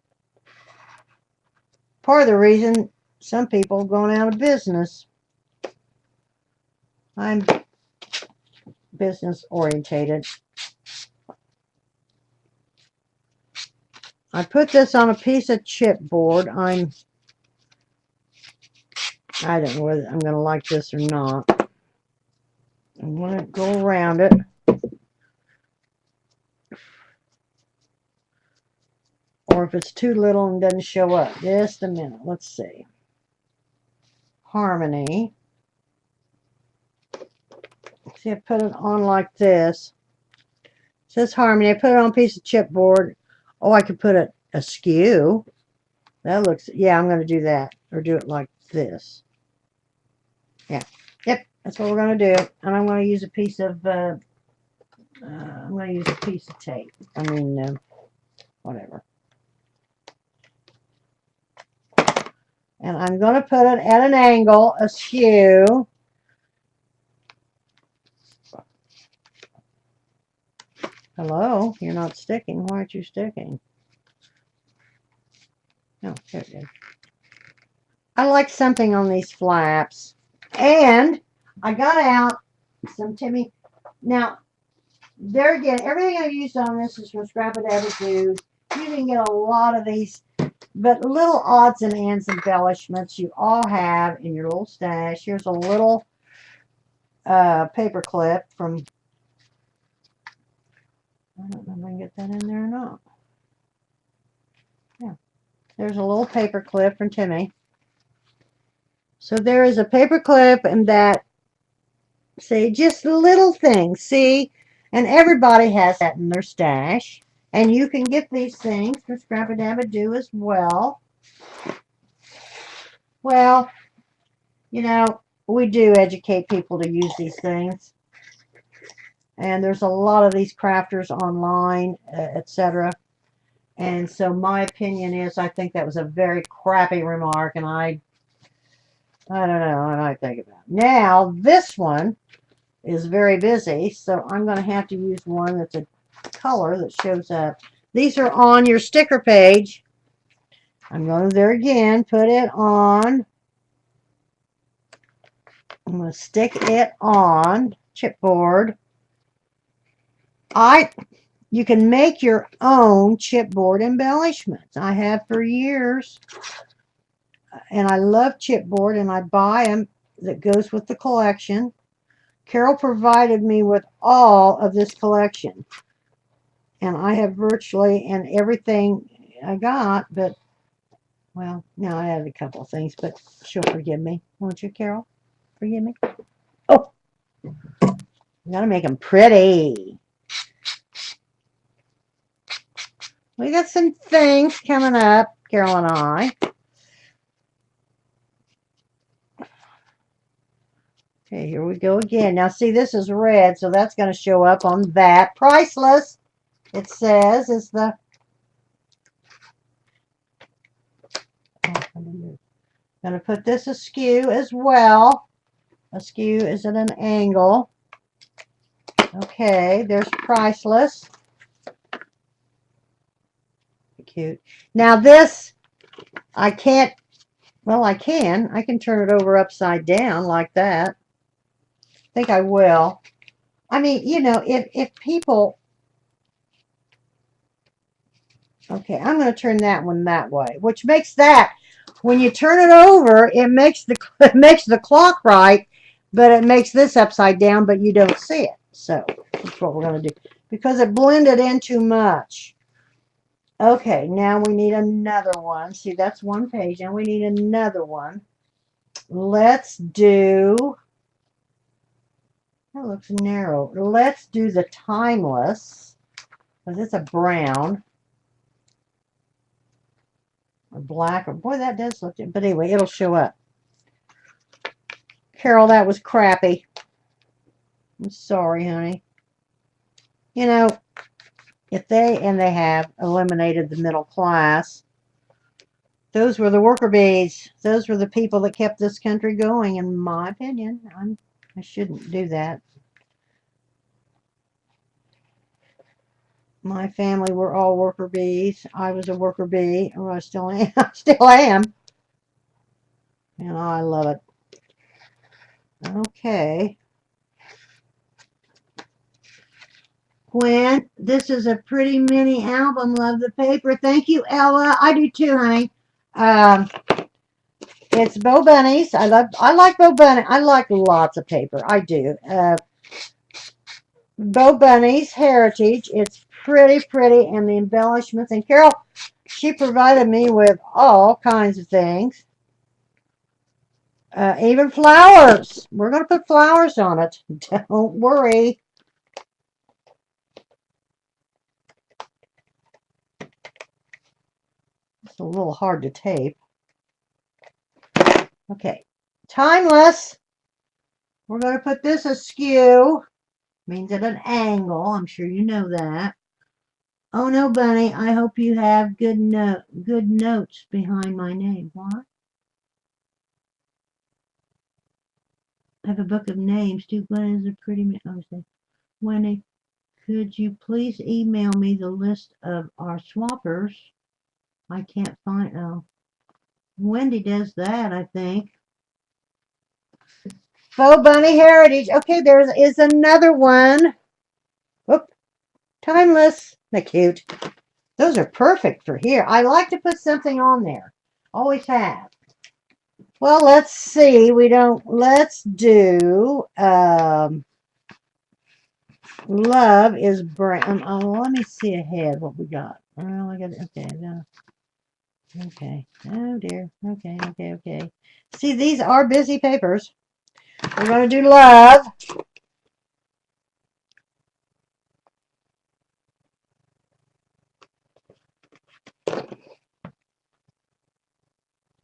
part of the reason some people have gone out of business. I'm business orientated. I put this on a piece of chipboard. I don't know whether I'm going to like this or not. I'm going to go around it. Or if it's too little and doesn't show up. Just a minute. Let's see. Harmony. See, I put it on like this. It says Harmony. I put it on a piece of chipboard. Oh, I could put it askew. That looks, yeah, I'm going to do that. Or do it like this. Yeah. Yep, that's what we're going to do. And I'm going to use a piece of, I'm going to use a piece of tape. I mean, whatever. And I'm going to put it at an angle, askew. Hello, you're not sticking. Why aren't you sticking? No, there it is. I like something on these flaps. And I got out some Timmy. Now, there again, everything I've used on this is from Scrap It Attitude. You can get a lot of these, but little odds and ends embellishments you all have in your little stash. Here's a little paper clip from, I don't know if I can get that in there or not. Yeah, there's a little paper clip from Timmy. So there is a paper clip and that, say, just little things. See, And everybody has that in their stash. And you can get these things from Scrap-A-Dab-A-Doo as well. Well, you know, we do educate people to use these things. And there's a lot of these crafters online, etc. And so my opinion is I think that was a very crappy remark, and I don't know what I think about it. Now, this one is very busy, so I'm going to have to use one that's a color that shows up. These are on your sticker page. I'm going there again, put it on. I'm going to stick it on chipboard. You can make your own chipboard embellishments. I have for years, and I love chipboard, and I buy them that goes with the collection. Carol provided me with all of this collection, and I have virtually and everything I got, but, well, no, I added a couple of things, but she'll forgive me. Won't you, Carol? Forgive me? Oh, I'm going to make them pretty. We got some things coming up, Carol and I. Okay, here we go again. Now, see, this is red, so that's going to show up on that. Priceless, it says, is the... I'm going to put this askew as well. Askew is at an angle. Okay, there's priceless. Cute. Now this, I can't, well, I can turn it over upside down like that. I think I will. I mean, you know, if people, okay, I'm going to turn that one that way, which makes that, when you turn it over, it makes the clock right, but it makes this upside down, but you don't see it. So that's what we're going to do, because it blended in too much. Okay, now we need another one. See, that's one page. Now we need another one. Let's do, that looks narrow. Let's do the Timeless, because it's a brown. Or black, or boy, that does look good. But anyway, it'll show up. Carol, that was crappy. I'm sorry, honey. You know, if they have eliminated the middle class, those were the worker bees. Those were the people that kept this country going, in my opinion. I shouldn't do that. My family were all worker bees. I was a worker bee, or I still am. I still am. And I love it. Okay. Gwen, this is a pretty mini album. Love the paper. Thank you, Ella. I do too, honey. It's Bo Bunny's. I like Bo Bunny. I like lots of paper. I do. Bo Bunny's Heritage. It's pretty, and the embellishments. And Carol, she provided me with all kinds of things. Even flowers. We're going to put flowers on it. Don't worry. It's a little hard to tape. Okay. Timeless. We're going to put this askew. Means at an angle. I'm sure you know that. Oh no, Bunny. I hope you have good notes behind my name. What? I have a book of names too. Gwen is a pretty man. I was saying, Wendy, could you please email me the list of our swappers? I can't find. Oh, Wendy does that, I think. Bo Bunny Heritage. Okay, there is another one. Whoop. Timeless. They're cute. Those are perfect for here. I like to put something on there. Always have. Well, let's see. Let's do, Love is brown. Oh, let me see ahead what we got. Oh, I got, okay, no. Okay. Oh, dear. Okay. See, these are busy papers. We're going to do Love.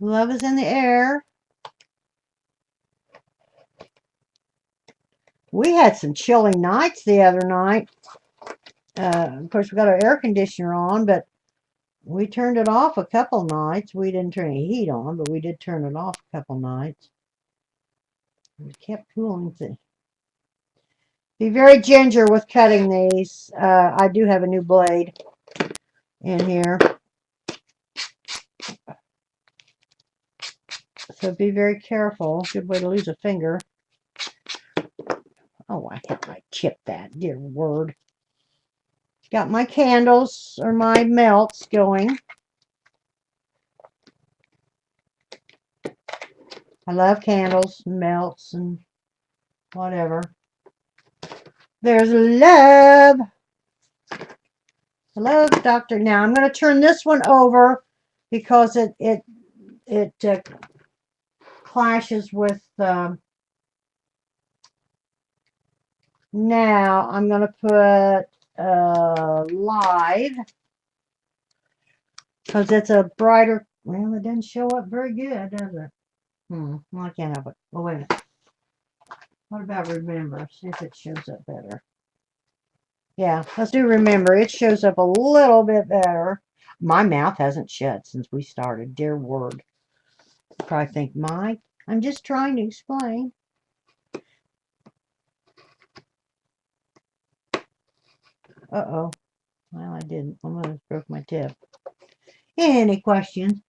Love is in the air. We had some chilly nights the other night. Of course, we got our air conditioner on, but we turned it off a couple nights. We didn't turn the heat on, but we did turn it off a couple nights. It kept cooling. Be very ginger with cutting these. I do have a new blade in here. So be very careful. Good way to lose a finger. Oh, I chipped that. Dear word. Got my candles or my melts going. I love candles, melts, and whatever. There's love. Hello, doctor. Now I'm going to turn this one over because it clashes with. Now I'm going to put live because it's a brighter. Well, it doesn't show up very good, does it? Well, I can't help it. Oh, wait a minute. What about remember? See if it shows up better. Yeah, let's do remember. It shows up a little bit better. My mouth hasn't shut since we started. Dear word. You probably think, Mike, I'm just trying to explain. Uh-oh. Well, I didn't. I almost broke my tip. Any questions?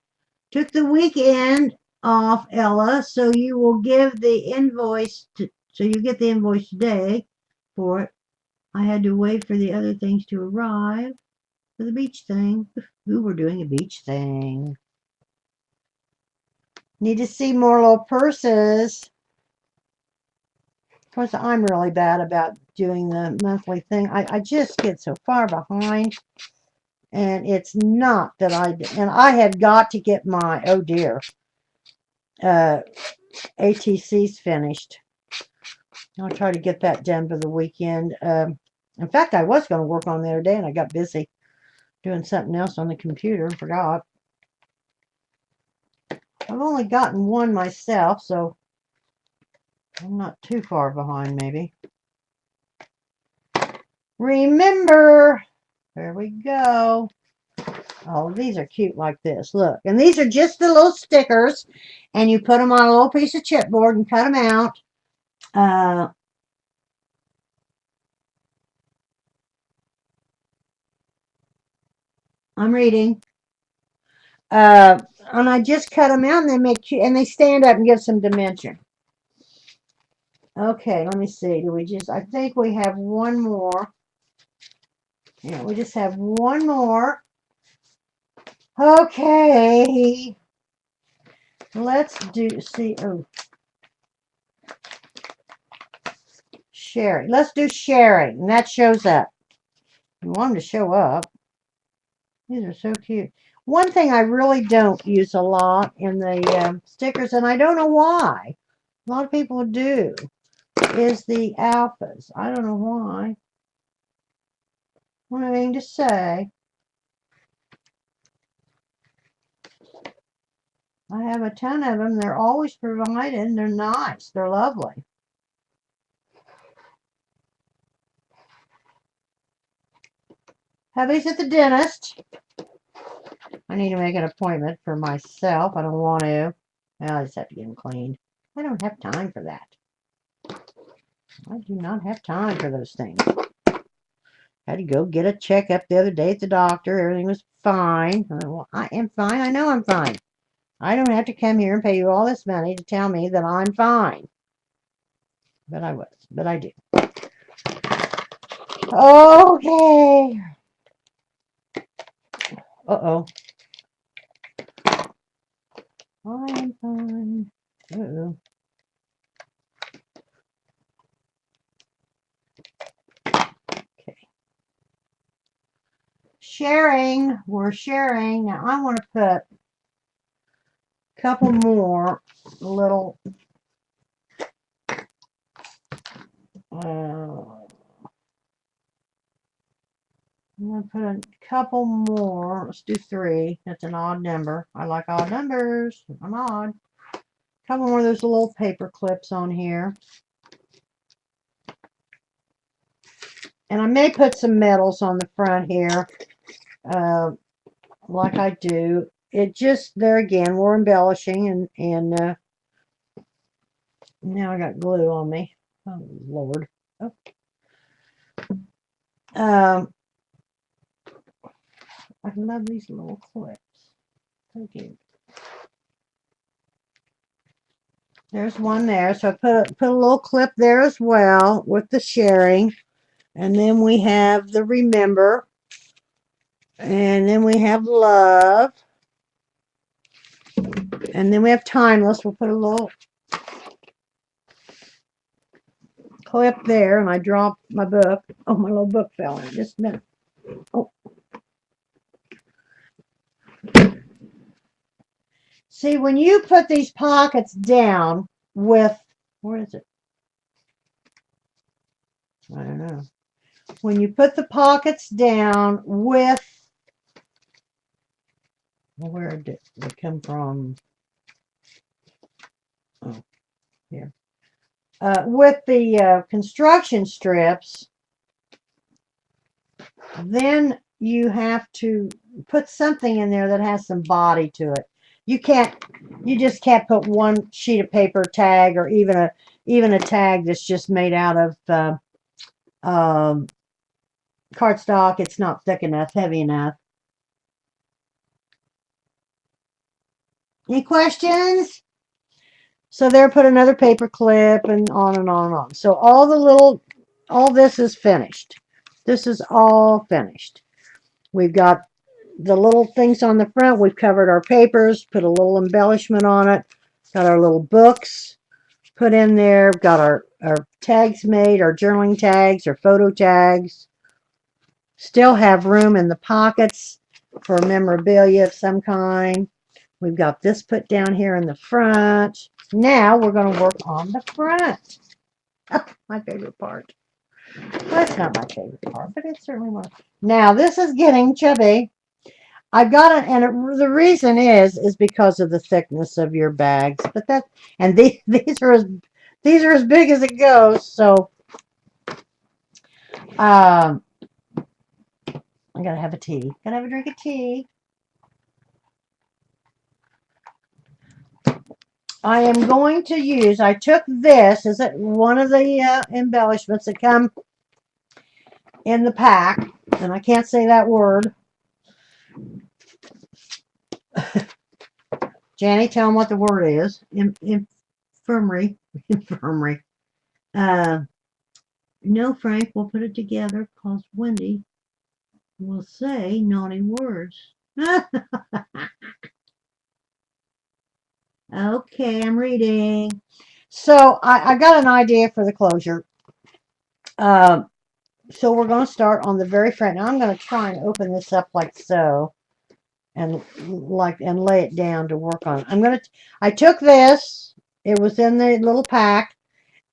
Took the weekend off, Ella, so you will give the invoice to, so you get the invoice today for it. I had to wait for the other things to arrive for the beach thing. Ooh, we're doing a beach thing. Need to see more little purses. Of course, I'm really bad about doing the monthly thing. I just get so far behind. And it's not that and I have got to get my, oh dear, ATCs finished. I'll try to get that done for the weekend. In fact, I was going to work on the other day and I got busy doing something else on the computer and forgot. I've only gotten one myself, so I'm not too far behind, maybe. Remember, there we go. Oh, these are cute like this. Look, and these are just the little stickers, and you put them on a little piece of chipboard and cut them out. I'm reading. And I just cut them out, and they make cute, and they stand up and give some dimension. Okay, let me see. Do we just? I think we have one more. Yeah, we just have one more. Okay. Let's do. See. Oh. Sharing. Let's do sharing. And that shows up. You want them to show up. These are so cute. One thing I really don't use a lot in the stickers, and I don't know why. A lot of people do, is the alphas. I don't know why. What do I mean to say? I have a ton of them. They're always provided, and they're nice. They're lovely. Hubby's at the dentist. I need to make an appointment for myself. I don't want to. Well, I just have to get them cleaned. I don't have time for that. I do not have time for those things. Had to go get a checkup the other day at the doctor. Everything was fine. Well, I am fine. I know I'm fine. I don't have to come here and pay you all this money to tell me that I'm fine. But I was. But I do. Okay. Uh-oh. I am fine. Uh-oh. Okay. Sharing. We're sharing. Now I want to put a couple more little I'm going to put a couple more. Let's do 3. That's an odd number. I like odd numbers. I'm odd. A couple more of those little paper clips on here. And I may put some medals on the front here, like I do. It just, there again, we're embellishing, and now I got glue on me. Oh, Lord. Oh. I love these little clips. So cute. There's one there. So I put a little clip there as well with the sharing. And then we have the remember. And then we have love. And then we have timeless. We'll put a little clip there. And I dropped my book. Oh, my little book fell in. Just a minute. Oh. See, when you put these pockets down with, where is it? I don't know. When you put the pockets down with, where did it come from? Oh, here. With the construction strips, then you have to put something in there that has some body to it. You just can't put one sheet of paper tag, or even a tag that's just made out of cardstock. It's not thick enough, heavy enough. Any questions? So there, put another paper clip, and on and on and on. So all this is finished. This is all finished. We've got the little things on the front. We've covered our papers, put a little embellishment on it. Got our little books put in there. Got our tags made, our journaling tags, our photo tags. Still have room in the pockets for memorabilia of some kind. We've got this put down here in the front. Now we're going to work on the front. Oh, my favorite part. Well, it's not my favorite part, but it's certainly one. Now this is getting chubby. I've got it, and the reason is because of the thickness of your bags. But that, and these are as big as it goes. So, I gotta have a tea. Gotta have a drink of tea. I am going to use. I took this as one of the embellishments that come in the pack, and I can't say that word. Janny, tell them what the word is. Infirmary. Infirmary. No, Frank, we'll put it together because Wendy will say naughty words. Okay, I'm reading. So I got an idea for the closure. So we're going to start on the very front. Now I'm going to try and open this up like so, and lay it down to work on it. I took this. It was in the little pack,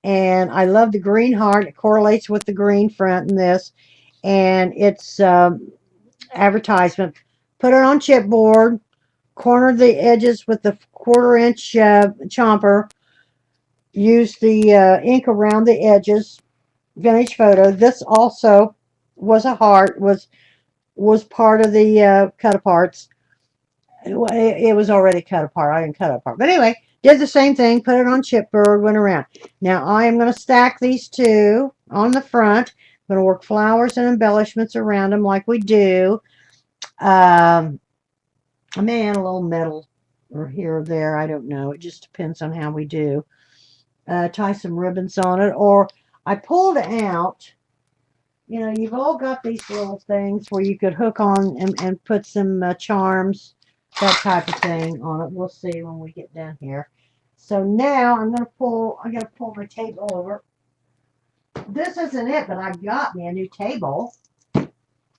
and I love the green heart. It correlates with the green front in this, and it's advertisement. Put it on chipboard. Corner the edges with the 1/4 inch chomper. Use the ink around the edges. Vintage photo. This also was a heart. Was part of the cut aparts. It was already cut apart. I didn't cut it apart. But anyway, did the same thing. Put it on chipboard. Went around. Now I am going to stack these two on the front. I'm going to work flowers and embellishments around them like we do. I may add a little metal or here or there. I don't know. It just depends on how we do. Tie some ribbons on it. Or I pulled out, you've all got these little things where you could hook on and put some charms, that type of thing on it. We'll see when we get down here. So now I got to pull my table over. This isn't it, but I got me a new table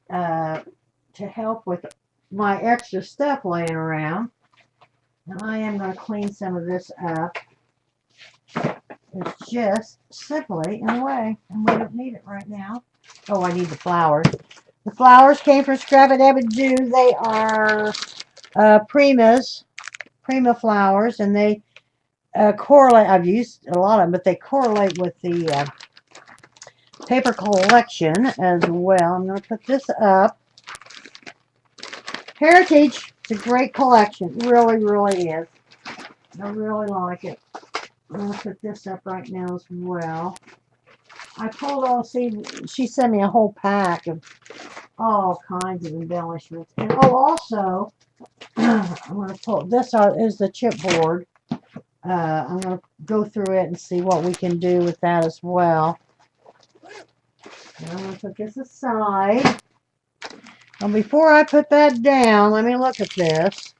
to help with my extra stuff laying around. Now I am going to clean some of this up. It's just simply in the way, and we don't need it right now. Oh, I need the flowers. The flowers came from Scrabba Dabba Doo. They are Prima flowers, and they correlate. I've used a lot of them, but they correlate with the paper collection as well. I'm going to put this up. Heritage. It's a great collection. It really, really is. I really like it. I'm going to put this up right now as well. I told her, see, she sent me a whole pack of all kinds of embellishments. And also, I'm going to pull this out is the chipboard. I'm going to go through it and see what we can do with that as well. And I'm going to put this aside. And before I put that down, let me look at this.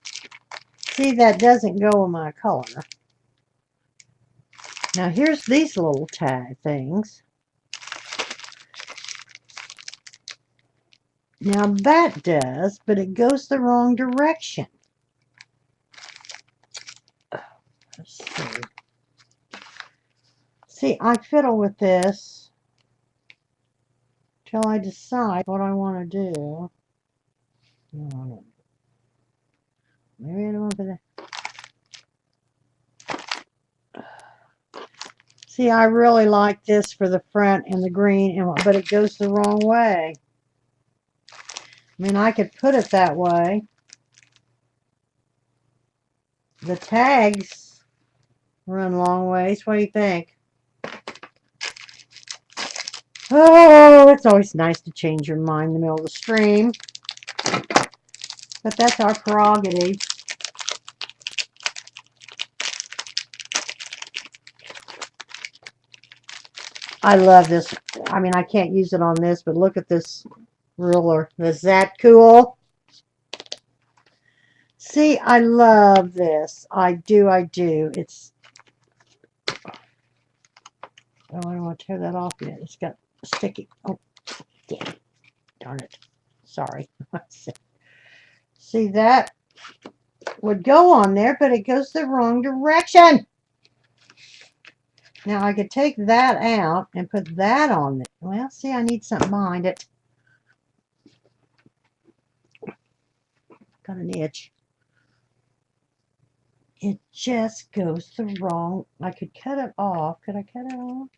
See, that doesn't go in my color. Now, here's these little tag things. Now, that does, but it goes the wrong direction. Let's see. See, I fiddle with this till I decide what I want to do. No, maybe I don't want to. See, I really like this for the front and the green, but it goes the wrong way. I mean, I could put it that way. The tags run long ways. What do you think? Oh, it's always nice to change your mind in the middle of the stream. But that's our prerogative. I love this. I mean, I can't use it on this, but look at this ruler. Is that cool? See, I love this. I do. It's... Oh, I don't want to tear that off yet. It's got sticky. Oh, damn. Darn it. Sorry. See, that would go on there, but it goes the wrong direction. Now, I could take that out and put that on there. Well, see, I need something behind it. Got an itch. It just goes the wrong... I could cut it off. Could I cut it off?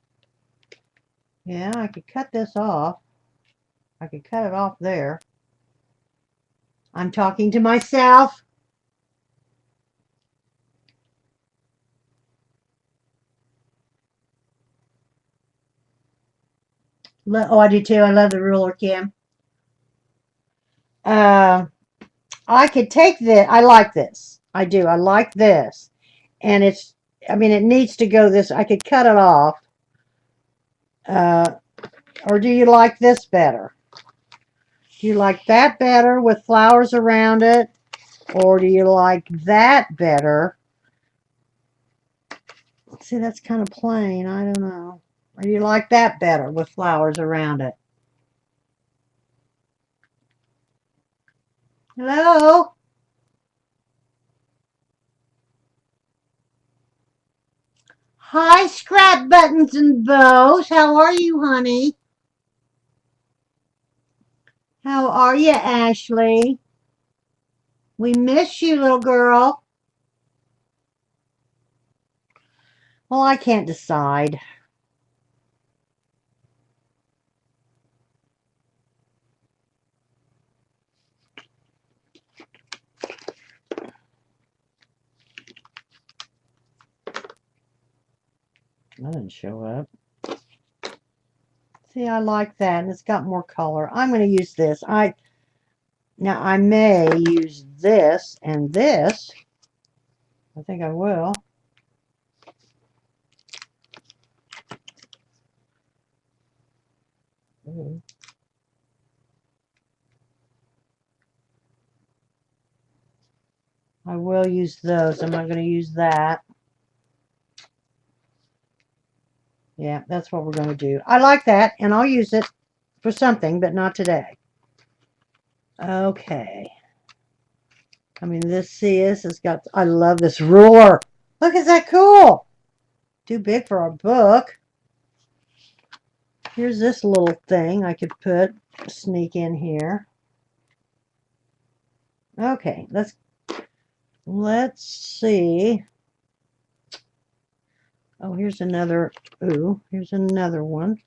Yeah, I could cut this off. I could cut it off there. I'm talking to myself. Oh, I do too. I love the ruler, Kim. I could take this. I like this. I do. I like this. And it's, I mean, it needs to go this. I could cut it off. Or do you like this better? Do you like that better with flowers around it? Or do you like that better? See, that's kind of plain. I don't know. Or do you like that better with flowers around it? Hello? Hi, scrap buttons and bows. How are you, honey? How are you, Ashley? We miss you, little girl. Well, I can't decide. That didn't show up. See, I like that, and it's got more color. I'm going to use this. Now, I may use this and this. I think I will. Ooh. I will use those. I'm not going to use that. Yeah, that's what we're going to do. I like that, and I'll use it for something, but not today. Okay. I mean, this has got... I love this ruler. Look, is that cool? Too big for our book. Here's this little thing I could put. sneak in here. Okay, let's see. Oh, here's another. Ooh, here's another one.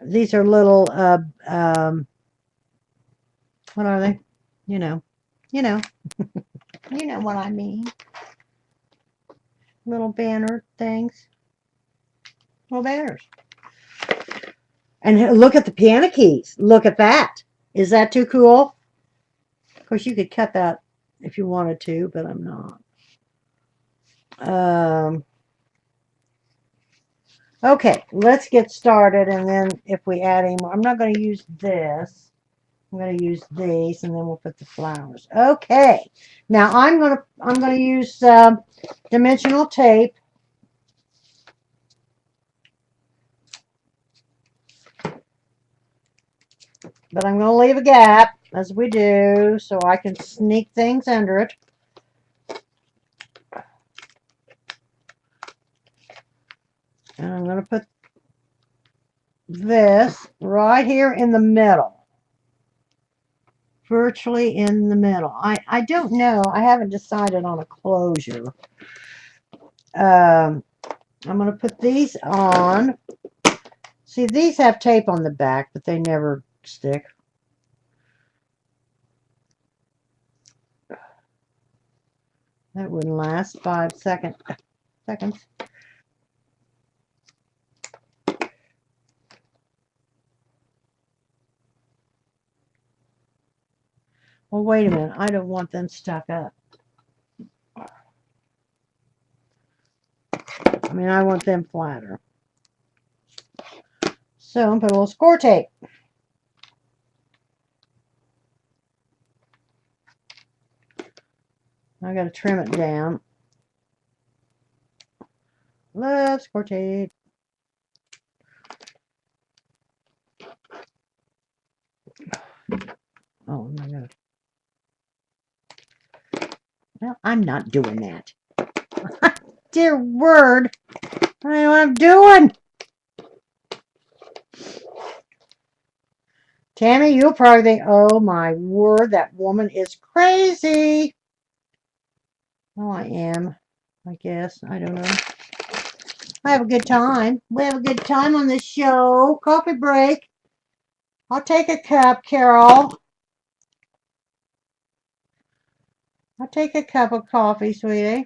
These are little. What are they? You know, you know, you know what I mean. Little banner things. Little banners. And look at the piano keys. Look at that. Is that too cool? Of course, you could cut that if you wanted to, but I'm not. Okay, let's get started, and then if we add any more, I'm not going to use this. I'm going to use these, and then we'll put the flowers. Okay, now I'm going to use dimensional tape. But I'm going to leave a gap, as we do, so I can sneak things under it. And I'm going to put this right here in the middle. Virtually in the middle. I don't know. I haven't decided on a closure. I'm going to put these on. See, these have tape on the back, but they never stick. That wouldn't last 5 seconds. Well, wait a minute. I don't want them stuck up. I mean, I want them flatter. So I'm put a little score tape. I got to trim it down. Love score tape. Oh my God. Well, I'm not doing that. Dear word. I know what I'm doing. Tammy, you'll probably think, oh my word, that woman is crazy. Well, I am, I guess. I don't know. I have a good time. We have a good time on this show. Coffee break. I'll take a cup, Carol. I'll take a cup of coffee, sweetie.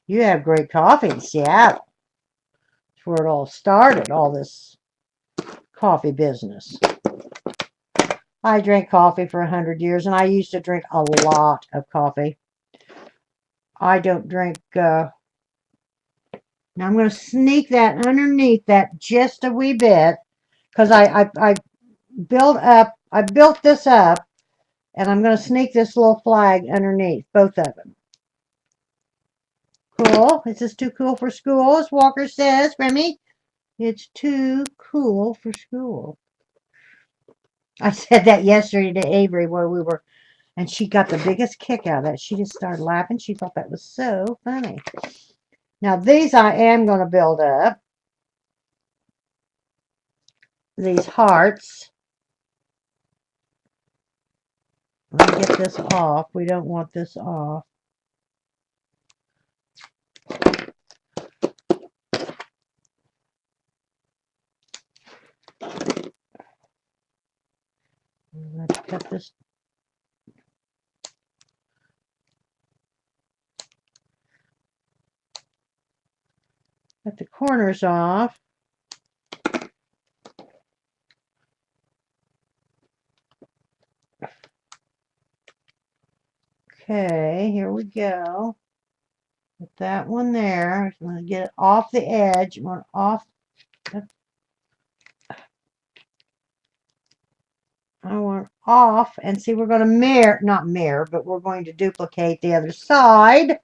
You have great coffee in Seattle. That's where it all started, all this coffee business. I drank coffee for 100 years, and I used to drink a lot of coffee. I don't drink... now I'm going to sneak that underneath that just a wee bit, because I built this up, and I'm going to sneak this little flag underneath, both of them. Cool. Is this too cool for school, as Walker says, Remy? It's too cool for school. I said that yesterday to Avery where we were, and she got the biggest kick out of that. She just started laughing. She thought that was so funny. Now, these I am going to build up. These hearts. Let me get this off. We don't want this off. Let's cut this. Cut the corners off. Okay, here we go. Put that one there. I'm going to get it off the edge. I'm going off. I want off, and see, we're going to not mirror, but we're going to duplicate the other side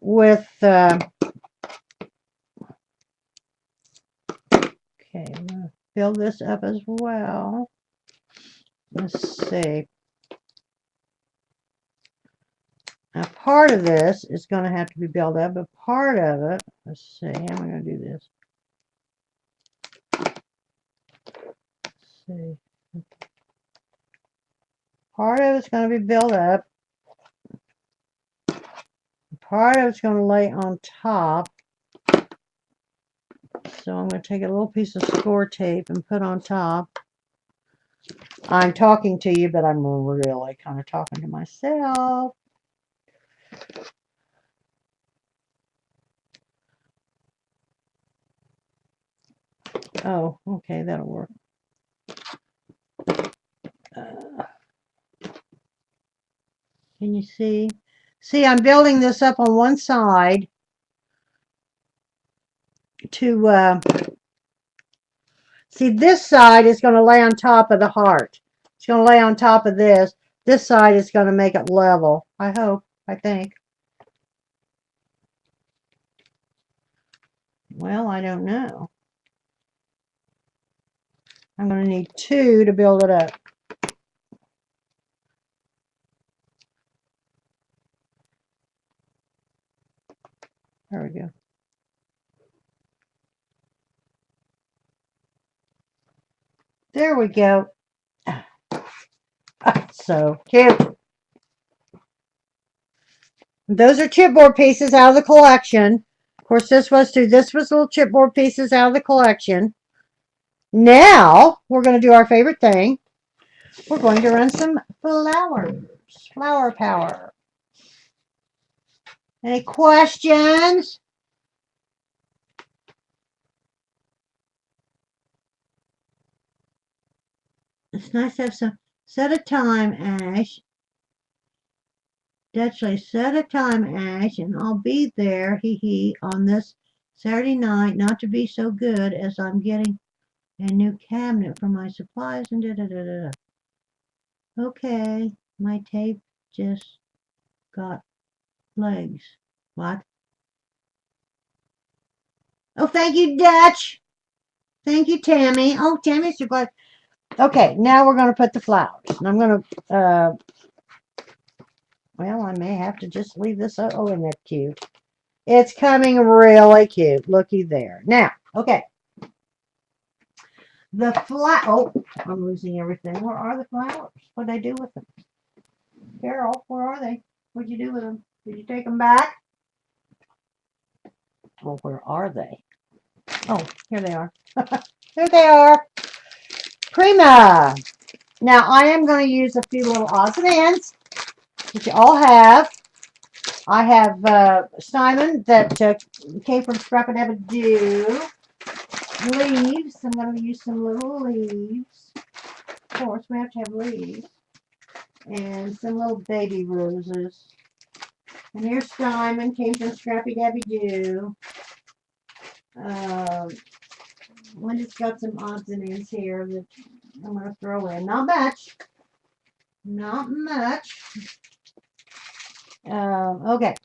with, okay, I'm going to fill this up as well. Let's see. Now, part of this is going to have to be built up, but part of it, let's see, how am I going to do this? see. Part of it's going to be built up. Part of it's going to lay on top. So I'm going to take a little piece of score tape and put on top. I'm talking to you, but I'm really kind of talking to myself. Oh, okay, that'll work. Can you see? See, I'm building this up on one side to, see, this side is going to lay on top of the heart. It's going to lay on top of this. This side is going to make it level. I hope. I think. Well, I don't know. I'm going to need 2 to build it up. There we go. There we go. So cute. Those are chipboard pieces out of the collection. Of course, this was little chipboard pieces out of the collection. Now, we're going to do our favorite thing. We're going to run some flowers. Flower power. Any questions? It's nice to have some. Set a time, Ash. Dutchley, set a time, Ash, and I'll be there, hee, on this Saturday night. Not to be so good as I'm getting a new cabinet for my supplies and da-da-da-da-da. Okay, my tape just got legs. What? Oh, thank you, Dutch. Thank you, Tammy. Oh, Tammy's so glad. Okay, now we're going to put the flowers. And I'm going to, well, I may have to just leave this. Oh, isn't that cute? It's coming really cute. Looky there. Now, okay. The oh, I'm losing everything. Where are the flowers? What did I do with them? Carol, where are they? What'd you do with them? Did you take them back? Well, where are they? Oh, here they are. Here they are. Prima. Now, I am going to use a few little odds and ends, which you all have. I have Simon that came from Scrap-a-Dab-a-Doo. Leaves. I'm going to use some little leaves. Of course, we have to have leaves. And some little baby roses. And here's Simon, came from Scrappy-Dabby-Doo. I just got some odds and ends here that I'm going to throw in. Not much. Not much. Okay.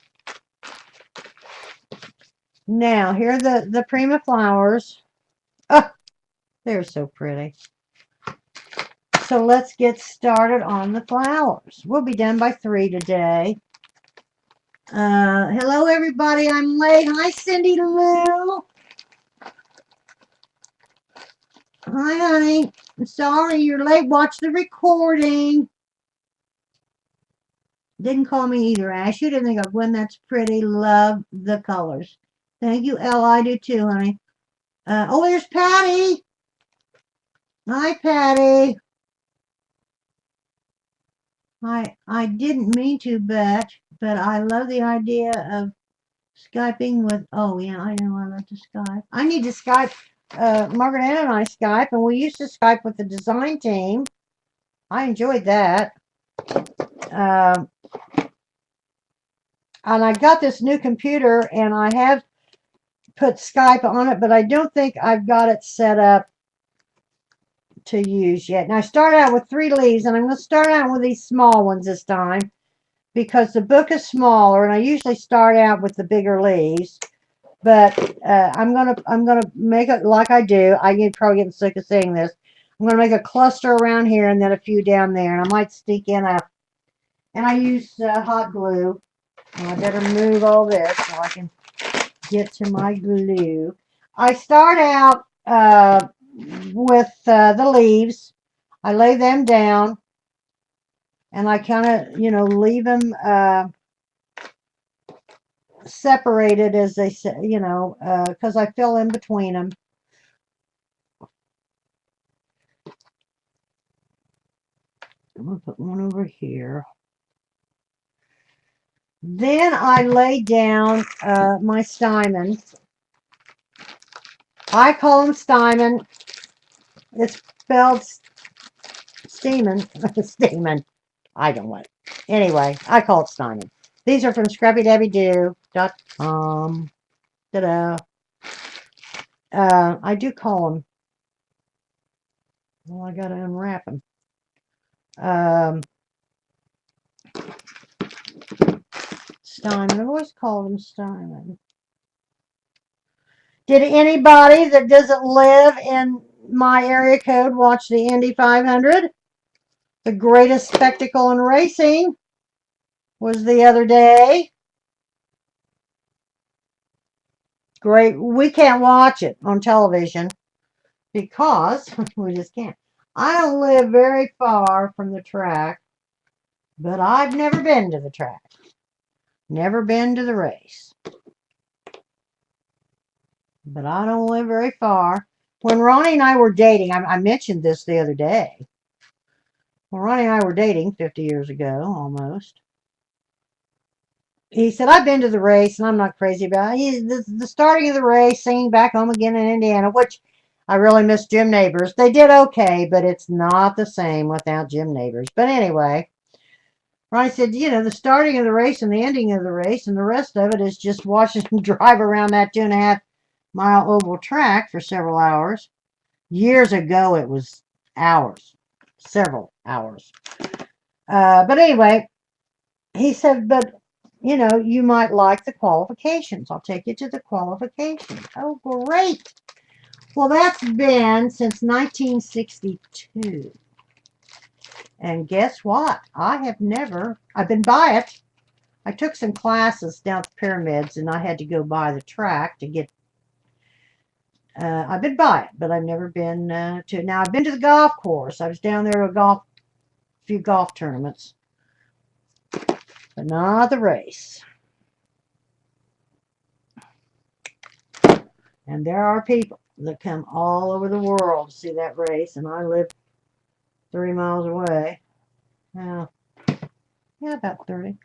Now, here are the Prima flowers. Oh, they're so pretty. So let's get started on the flowers. We'll be done by 3 today. Hello, everybody. I'm late. Hi, Cindy Lou. Hi, honey. I'm sorry you're late. Watch the recording. Didn't call me either, Ash. You didn't think of when that's pretty. Love the colors. Thank you, Elle. I do too, honey. Oh, there's Patty. Hi, Patty. I didn't mean to, but I love the idea of Skyping with, oh yeah, I know I love to Skype. I need to Skype, Margaret Ann and I Skype, and we used to Skype with the design team. I enjoyed that. And I got this new computer, and I have put Skype on it, but I don't think I've got it set up to use yet. Now, I started out with 3 leaves, and I'm going to start out with these small ones this time because the book is smaller, and I usually start out with the bigger leaves. But I'm gonna make it like I do. I get probably getting sick of saying this. I'm gonna make a cluster around here and then a few down there, and I might stick in a. And I use hot glue. And I better move all this so I can get to my glue. I start out with the leaves, I lay them down and I kind of, leave them separated, as they say, because I fill in between them. I'm going to put one over here. Then I lay down my Steinman. I call them Steinman. It's spelled Steeman. Steeman. I don't know. Anyway, I call it Steinman. These are from scruffydebbydoo.com. Ta-da. I do call them. Well, I got to unwrap them. Steinman. I've always called them Steinman. Did anybody that doesn't live in my area code watch the Indy 500? The greatest spectacle in racing was the other day. Great. We can't watch it on television because we just can't. I don't live very far from the track, but I've never been to the track. Never been to the race. But I don't live very far. When Ronnie and I were dating, I mentioned this the other day. When Ronnie and I were dating 50 years ago, almost, he said, I've been to the race, and I'm not crazy about it. The starting of the race, singing Back Home Again in Indiana, which I really miss Jim Nabors. They did okay, but it's not the same without Jim Nabors. But anyway, Ronnie said, the starting of the race and the ending of the race, and the rest of it is just watching them drive around that 2.5-mile oval track for several hours. Years ago, it was hours, several hours. But anyway, he said, but, you might like the qualifications. I'll take you to the qualifications. Oh, great. Well, that's been since 1962. And guess what? I've been by it. I took some classes down at the Pyramids, and I had to go by the track to get. I've been by it, but I've never been to. Now, I've been to the golf course. I was down there at a few golf tournaments, but not the race. And there are people that come all over the world to see that race, and I live 3 miles away. Yeah, about 30.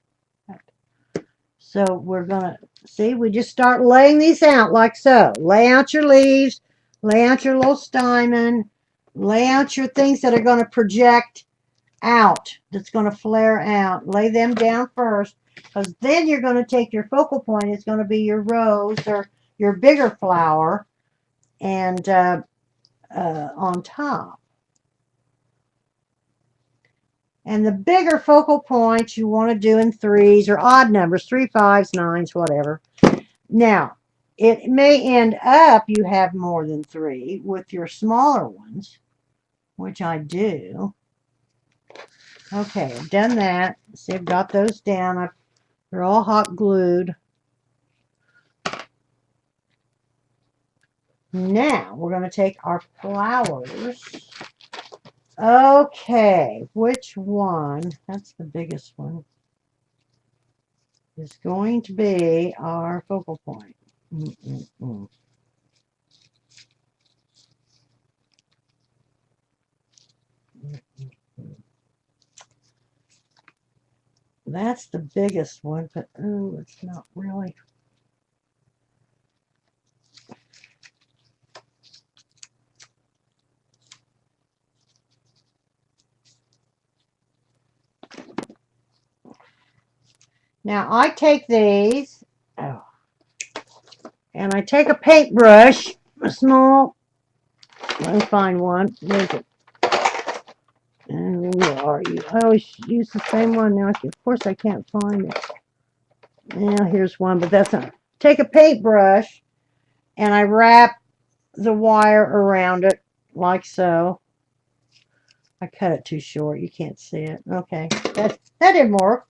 So we're going to, see, we just start laying these out like so. Lay out your leaves, lay out your little Steinman, lay out your things that are going to project out, that's going to flare out. Lay them down first, because then you're going to take your focal point. It's going to be your rose or your bigger flower, and on top. And the bigger focal points you want to do in threes or odd numbers, 3, 5s, 9s, whatever. Now, it may end up you have more than 3 with your smaller ones, which I do. Okay, I've done that. See, I've got those down. They're all hot glued. Now, we're going to take our flowers. Okay, which one? That's the biggest one. Is going to be our focal point. That's the biggest one, but ooh, it's not really. Now I take these, and I take a paintbrush, a small, let me find one. Where's it? And where are you? I always use the same one now. Of course, I can't find it. Now here's one, but that's not. Take a paintbrush, and I wrap the wire around it like so. I cut it too short. You can't see it. Okay, that didn't work.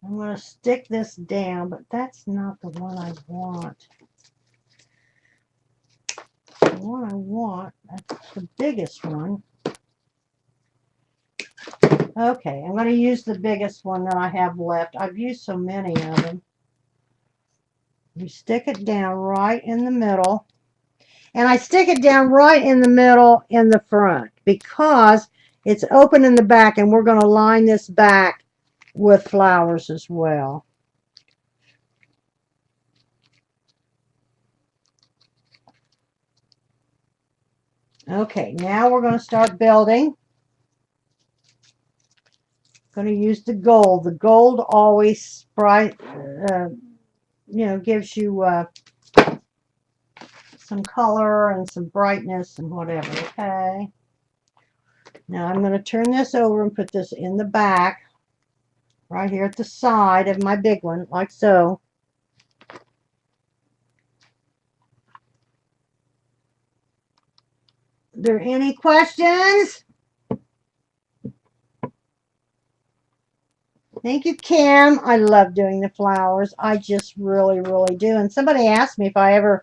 I'm going to stick this down, but that's not the one I want. The one I want, that's the biggest one. Okay, I'm going to use the biggest one that I have left. I've used so many of them. You stick it down right in the middle. And I stick it down right in the middle in the front because it's open in the back, and we're going to line this back with flowers as well. Okay, now we're going to start building. Going to use the gold. The gold always bright, gives you some color and some brightness and whatever. Okay. Now I'm going to turn this over and put this in the back, right here at the side of my big one, like so. Are there any questions? Thank you, Kim. I love doing the flowers. I just really, really do. And somebody asked me if I ever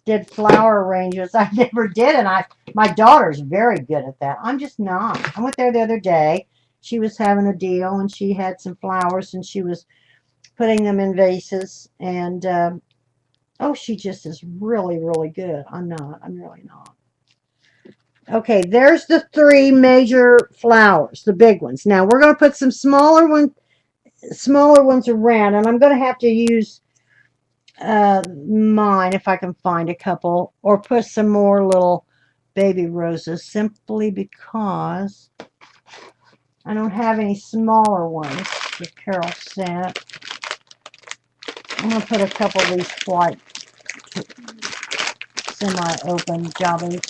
did flower arrangements. I never did, and my daughter's very good at that. I'm just not. I went there the other day. She was having a deal, and she had some flowers, and she was putting them in vases. And oh, she just is really, really good. I'm not. I'm really not. Okay, there's the 3 major flowers, the big ones. Now we're going to put some smaller ones around, and I'm going to have to use mine if I can find a couple, or put some more little baby roses, simply because I don't have any smaller ones that Carol sent. I'm going to put a couple of these white semi-open jobbies.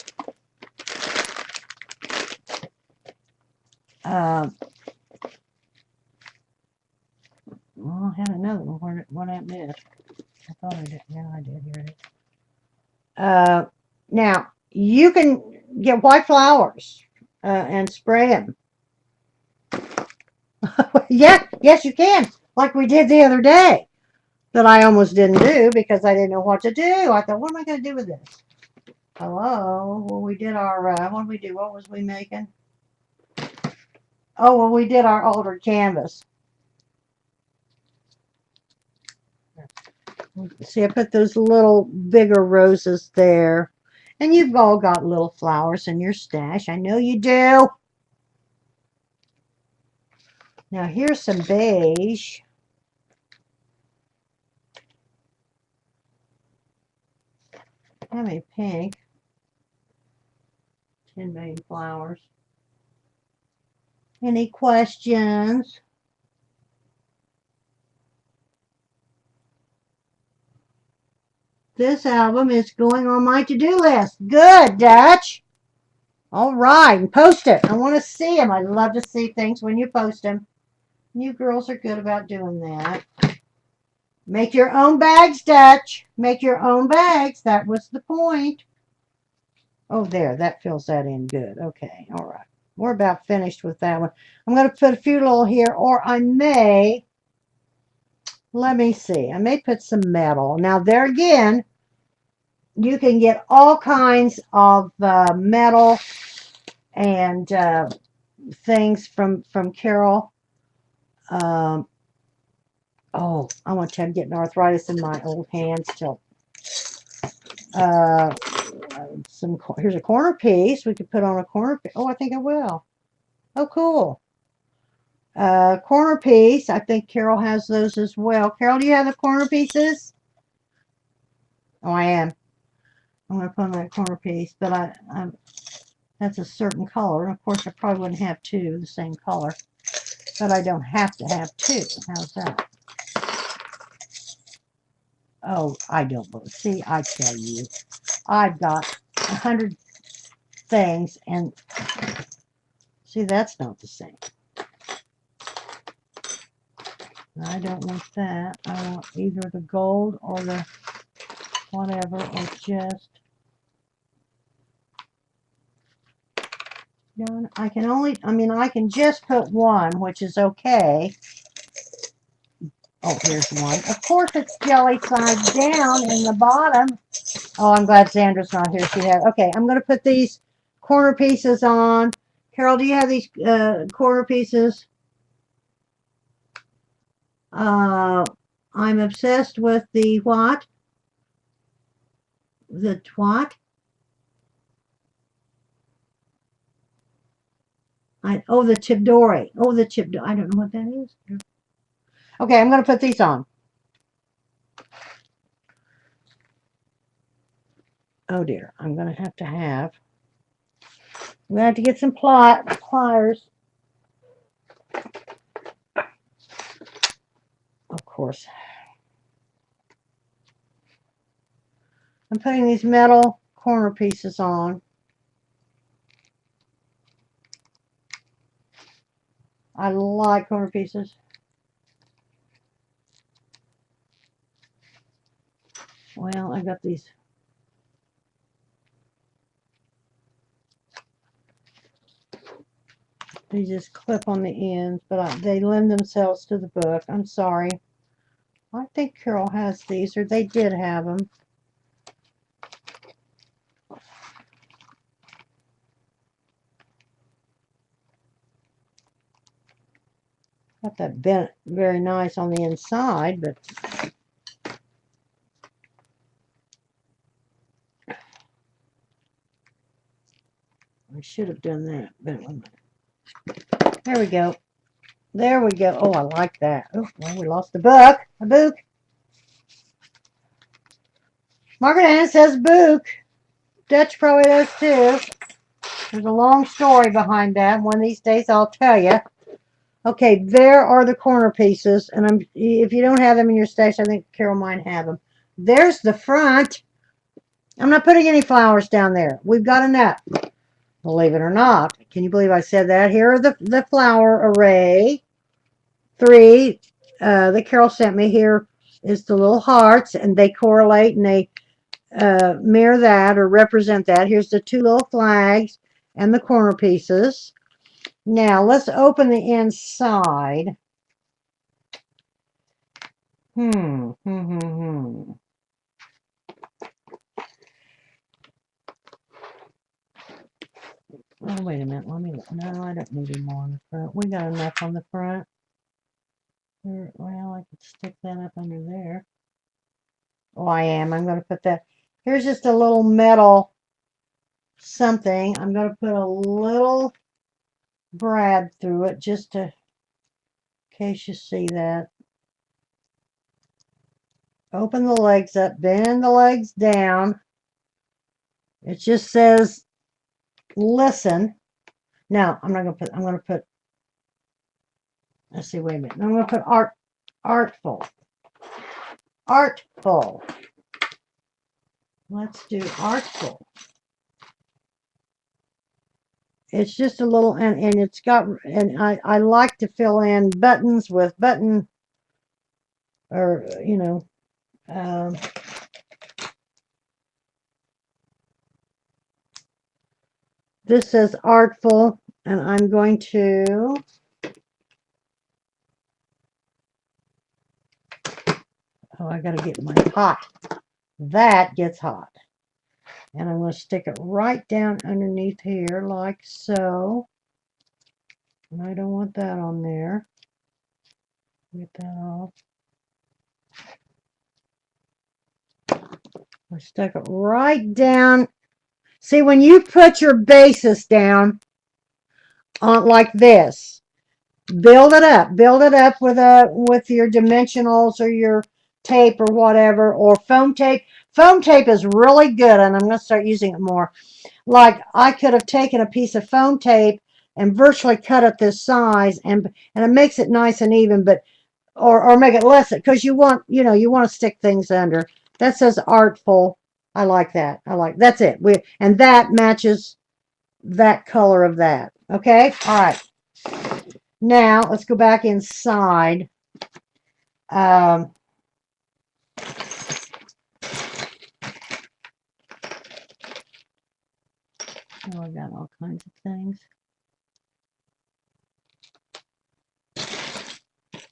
Well, I had another one. What I missed. I thought I did. Yeah, I did. Here it is. Now, you can get white flowers and spray them. Yes, you can. Like we did the other day. That I almost didn't do because I didn't know what to do. I thought, what am I going to do with this? Hello? Well, we did our, what did we do? What was we making? Oh, well, we did our altered canvas. See, I put those little bigger roses there. And you've all got little flowers in your stash. I know you do. Now, here's some beige. How many pink? 10 million flowers. Any questions? This album is going on my to-do list. Good, Dutch. All right, and post it. I want to see them. I love to see things when you post them. You girls are good about doing that. Make your own bags, Dutch. Make your own bags. That was the point. Oh, there. That fills that in good. Okay, all right. We're about finished with that one. I'm going to put a few little here, or I may, let me see. I may put some metal. Now, there again, you can get all kinds of metal and things from Carol. Oh, I want to. I'm getting arthritis in my old hands till. Here's a corner piece. We could put on a corner piece. Oh, I think I will. Oh, cool. Corner piece. I think Carol has those as well. Carol, do you have the corner pieces? Oh, I am. I'm going to put on that corner piece, but that's a certain color. Of course, I probably wouldn't have 2 the same color, but I don't have to have 2. How's that? Oh, I don't believe. See, I tell you, I've got 100 things, and see, that's not the same. I don't want that. I want either the gold or the whatever, or just. I can only, I mean, I can just put 1, which is okay. Oh, here's one. Of course, it's jelly side down in the bottom. Oh, I'm glad Sandra's not here. She had. Okay, I'm going to put these corner pieces on. Carol, do you have these corner pieces? I'm obsessed with the what? The twat? Oh, the Chibdori. Oh, the Chibdori. I don't know what that is. Okay, I'm going to put these on. Oh dear, I'm going to have. I'm going to have to get some pliers. Of course. I'm putting these metal corner pieces on. I like corner pieces. Well, I got these. They just clip on the ends, but they lend themselves to the book. I'm sorry. I think Carol has these, or they did have them. Got that bent very nice on the inside, but I should have done that. But there we go. There we go. Oh, I like that. Oh, well, we lost the book. A book. Margaret Ann says book. Dutch probably does too. There's a long story behind that. One of these days I'll tell you. Okay, there are the corner pieces, and if you don't have them in your stash, I think Carol might have them. There's the front. I'm not putting any flowers down there. We've got enough. Believe it or not. Can you believe I said that? Here are the flower array. 3 that Carol sent me. Here is the little hearts, and they correlate and they mirror that or represent that. Here's the 2 little flags and the corner pieces. Now let's open the inside. Oh, wait a minute. No, I don't need any more on the front. We got enough on the front. Well, I could stick that up under there. Oh, I am. I'm going to put that. Here's just a little metal something. I'm going to put a little brad through it just in case you see that. Open the legs up, bend the legs down. It just says listen. Now, I'm going to put, let's see, wait a minute. I'm going to put artful. Artful. Let's do artful. It's just a little, and it's got, and I like to fill in buttons with button, or, you know, this says artful, and I'm going to, oh, I got to get my hot. That gets hot. And I'm going to stick it right down underneath here like so. And I don't want that on there. Get that off. I stuck it right down. See, when you put your basis down on like this, build it up. Build it up with your dimensionals or your tape or whatever, or foam tape. Foam tape is really good, and I'm going to start using it more. Like, I could have taken a piece of foam tape and virtually cut it this size, and it makes it nice and even, but or make it less, because you want to stick things under. That says artful. I like that. That's it. And that matches that color of that. Okay? All right. Now, let's go back inside. Oh, I got all kinds of things.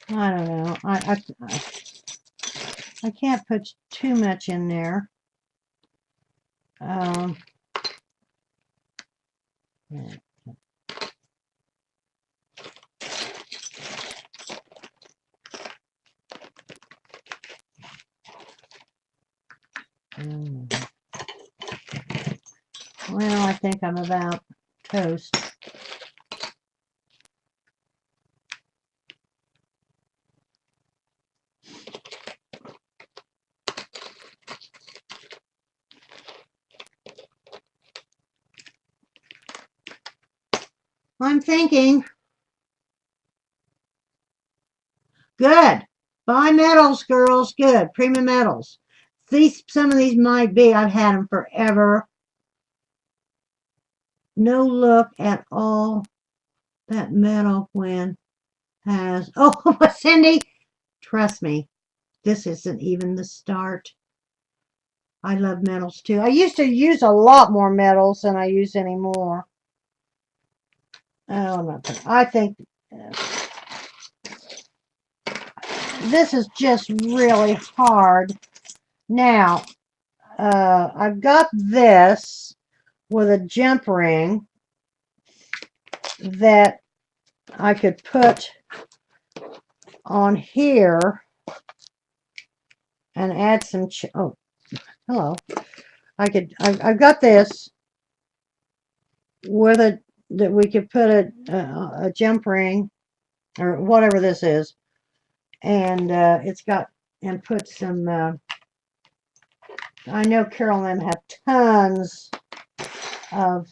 I don't know. I can't put too much in there. Yeah. Well, I think I'm about toast. I'm thinking. Good. Buy metals, girls. Good. Prima metals. Some of these might be. I've had them forever. No look at all that metal when has. Oh, Cindy, trust me, this isn't even the start. I love metals too. I used to use a lot more metals than I use anymore. Oh, I'm not. I think this is just really hard. Now, I've got this with a jump ring that I could put on here and add some. Oh, hello. I've got this with a that we could put a jump ring or whatever this is, and it's got and put some. I know Carol and them have tons of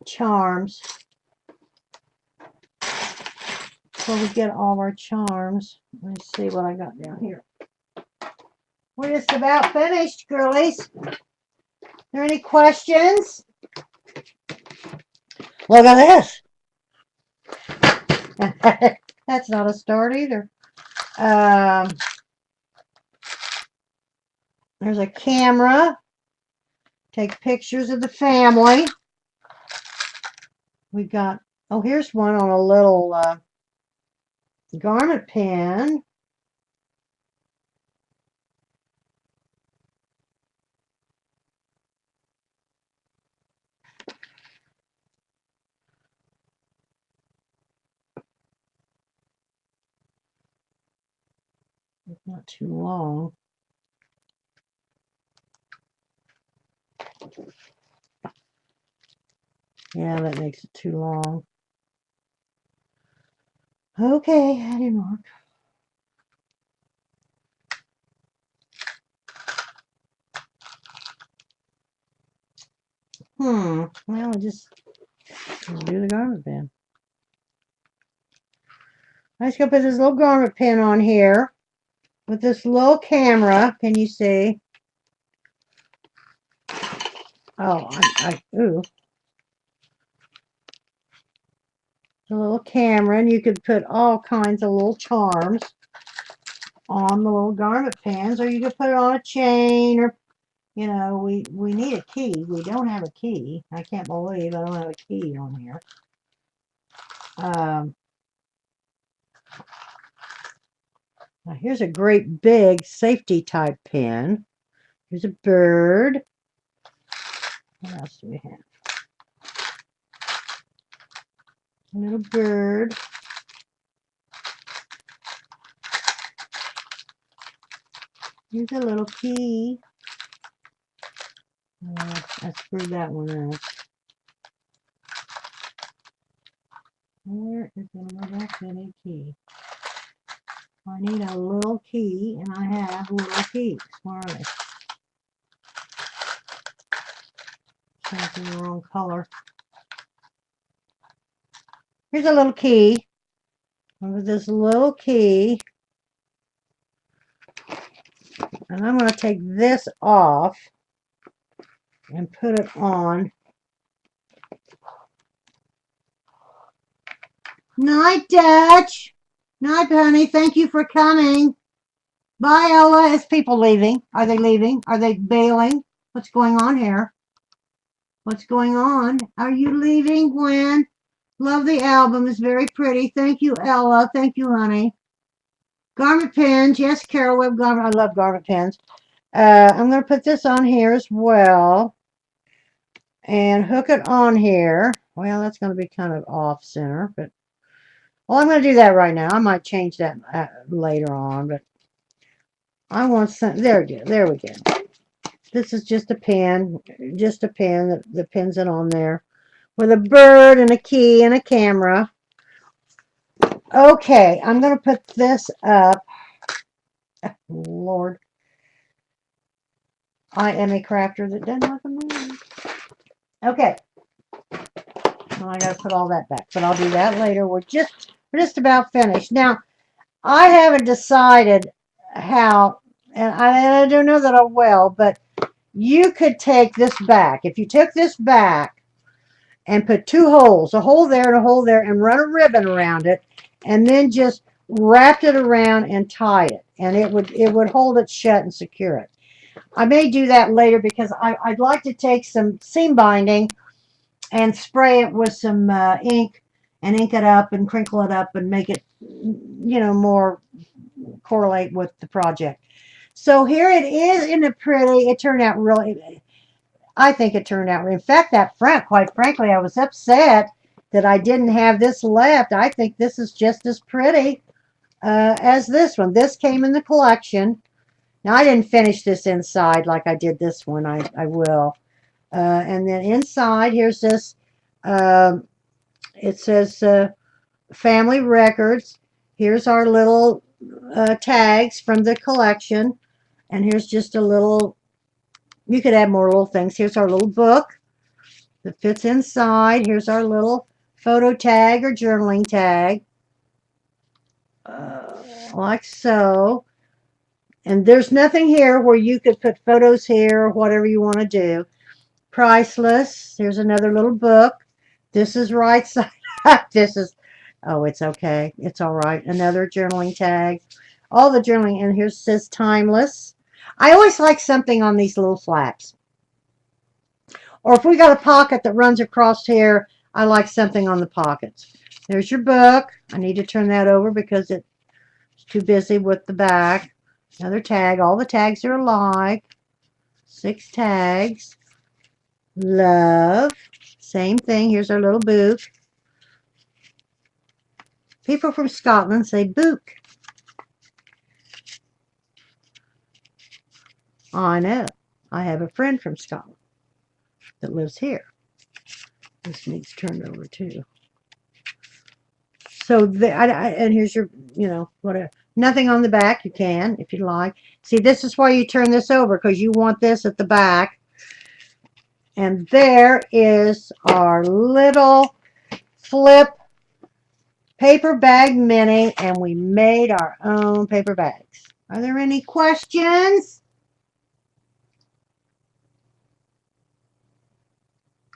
charms. So we get all our charms. Let's see what I got down here. We're just about finished, girlies. Are there any questions? Look at this. That's not a start either. There's a camera. Take pictures of the family. We got, oh, here's one on a little garment pin. It's not too long. Yeah, that makes it too long. Okay, that didn't work. Well, I'll just do the garment pin. I'm just going to put this little garment pin on here with this little camera. Can you see? Oh, ooh. A little camera, and you could put all kinds of little charms on the little garment pins, or you could put it on a chain, or, you know, we need a key. We don't have a key. I can't believe I don't have a key on here. Now here's a great big safety type pin. Here's a bird. What else do we have? A little bird. Here's a little key. I screwed that one up. Where is the little bitty key? I need a little key, and I have little keys. Where are they? Changing the wrong color. Here's a little key. With this little key. And I'm going to take this off and put it on. Night, Dutch. Night, honey. Thank you for coming. Bye, Ella. Is people leaving? Are they leaving? Are they bailing? What's going on here? What's going on? Are you leaving, Gwen? Love the album. It's very pretty. Thank you, Ella. Thank you, honey. Garment pens. Yes, Carol Webb garment. I love garment pens. I'm going to put this on here as well and hook it on here. Well, that's going to be kind of off center, but well, I'm going to do that right now. I might change that later on, but I want some. There we go. There we go. This is just a pen that pins it on there with a bird and a key and a camera. Okay, I'm going to put this up. Lord, I am a crafter that doesn't like a move. Okay, well, I got to put all that back, but I'll do that later. We're just about finished. Now, I haven't decided how, and I don't know that I will, but you could take this back. If you took this back and put two holes, a hole there and a hole there, and run a ribbon around it, and then just wrapped it around and tied it, and it would hold it shut and secure it. I may do that later because I'd like to take some seam binding and spray it with some ink and ink it up and crinkle it up and make it, more correlate with the project. So here it is. Isn't it pretty? It turned out really, I think it turned out. In fact, that front, quite frankly, I was upset that I didn't have this left. I think this is just as pretty as this one. This came in the collection. Now, I didn't finish this inside like I did this one. I will. And then inside, here's this. It says Family Records. Here's our little tags from the collection. And here's just a little, you could add more little things. Here's our little book that fits inside. Here's our little photo tag or journaling tag. Like so. And there's nothing here where you could put photos here or whatever you want to do. Priceless. Here's another little book. This is right side up. This is, oh, it's okay. It's all right. Another journaling tag. All the journaling. And here says Timeless. I always like something on these little flaps. Or if we got a pocket that runs across here, I like something on the pockets. There's your book. I need to turn that over because it's too busy with the back. Another tag. All the tags are alike. 6 tags. Love. Same thing. Here's our little book. People from Scotland say book. I know. I have a friend from Scotland that lives here. This needs turned over too. So, and here's your, whatever. Nothing on the back. You can, if you like. See, this is why you turn this over, because you want this at the back. And there is our little flip paper bag mini, and we made our own paper bags. Are there any questions?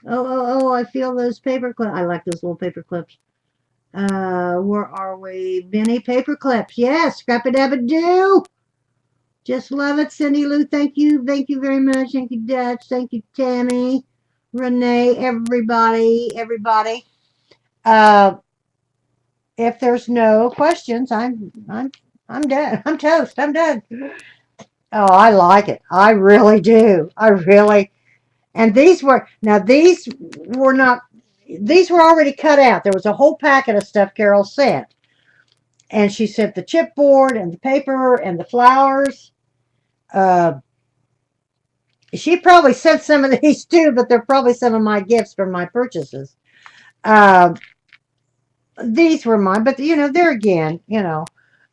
Oh, I feel those paper clips. I like those little paper clips. Where are we? Mini paper clips. Yes, scrap-a-dab-a-doo. Just love it, Cindy Lou. Thank you. Thank you very much. Thank you, Dutch. Thank you, Tammy, Renee, everybody. If there's no questions, I'm done. I'm toast. I'm done. Oh, I like it. I really do. And these were not, these were already cut out. There was a whole packet of stuff Carol sent. And she sent the chipboard and the paper and the flowers. She probably sent some of these too, but they're probably some of my gifts from my purchases. These were mine, but there again,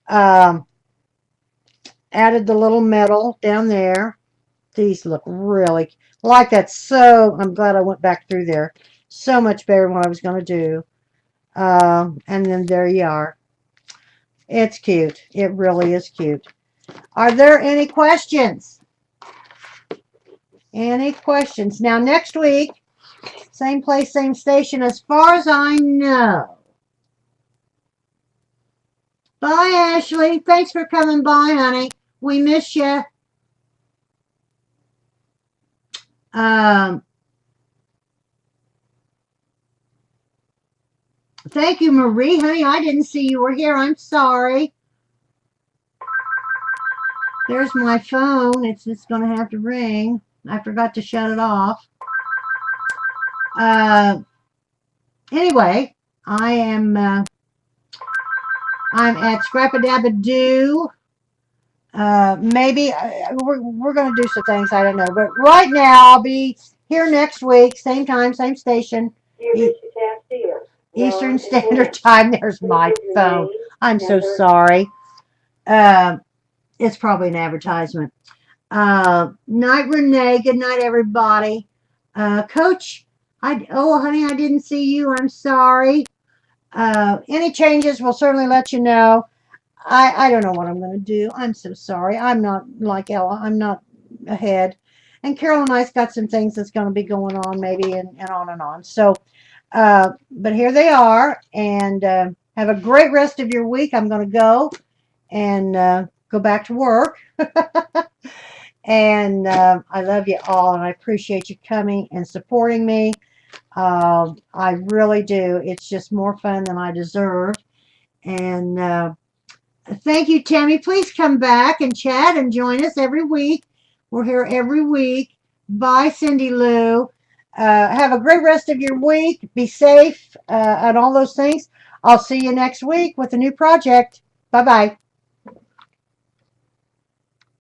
added the little medal down there. These look really like that. So I'm glad I went back through there. So much better than what I was going to do. And then there you are. It's cute. It really is cute. Are there any questions? Any questions? Now, next week, same place, same station, as far as I know. Bye, Ashley. Thanks for coming by, honey. We miss you. Thank you, Marie. Honey, I didn't see you were here. I'm sorry. There's my phone. It's just going to have to ring. I forgot to shut it off. Uh, anyway, I am I'm at Scrap-a-Dab-a-Doo. Maybe we're going to do some things. I don't know. But right now, I'll be here next week. Same time, same station. Eastern Standard Time. There's my phone. I'm so sorry. Uh, it's probably an advertisement. Night, Renee. Good night, everybody. Coach, honey, I didn't see you. I'm sorry. Any changes, we'll certainly let you know. I don't know what I'm going to do. I'm so sorry. I'm not like Ella. I'm not ahead. And Carol and I's got some things that's going to be going on, maybe, and on and on. So, but here they are. And have a great rest of your week. I'm going to go and go back to work. And I love you all, and I appreciate you coming and supporting me. I really do. It's just more fun than I deserve. And thank you, Tammy. Please come back and chat and join us every week. We're here every week. Bye, Cindy Lou. Have a great rest of your week. Be safe and all those things. I'll see you next week with a new project. Bye bye.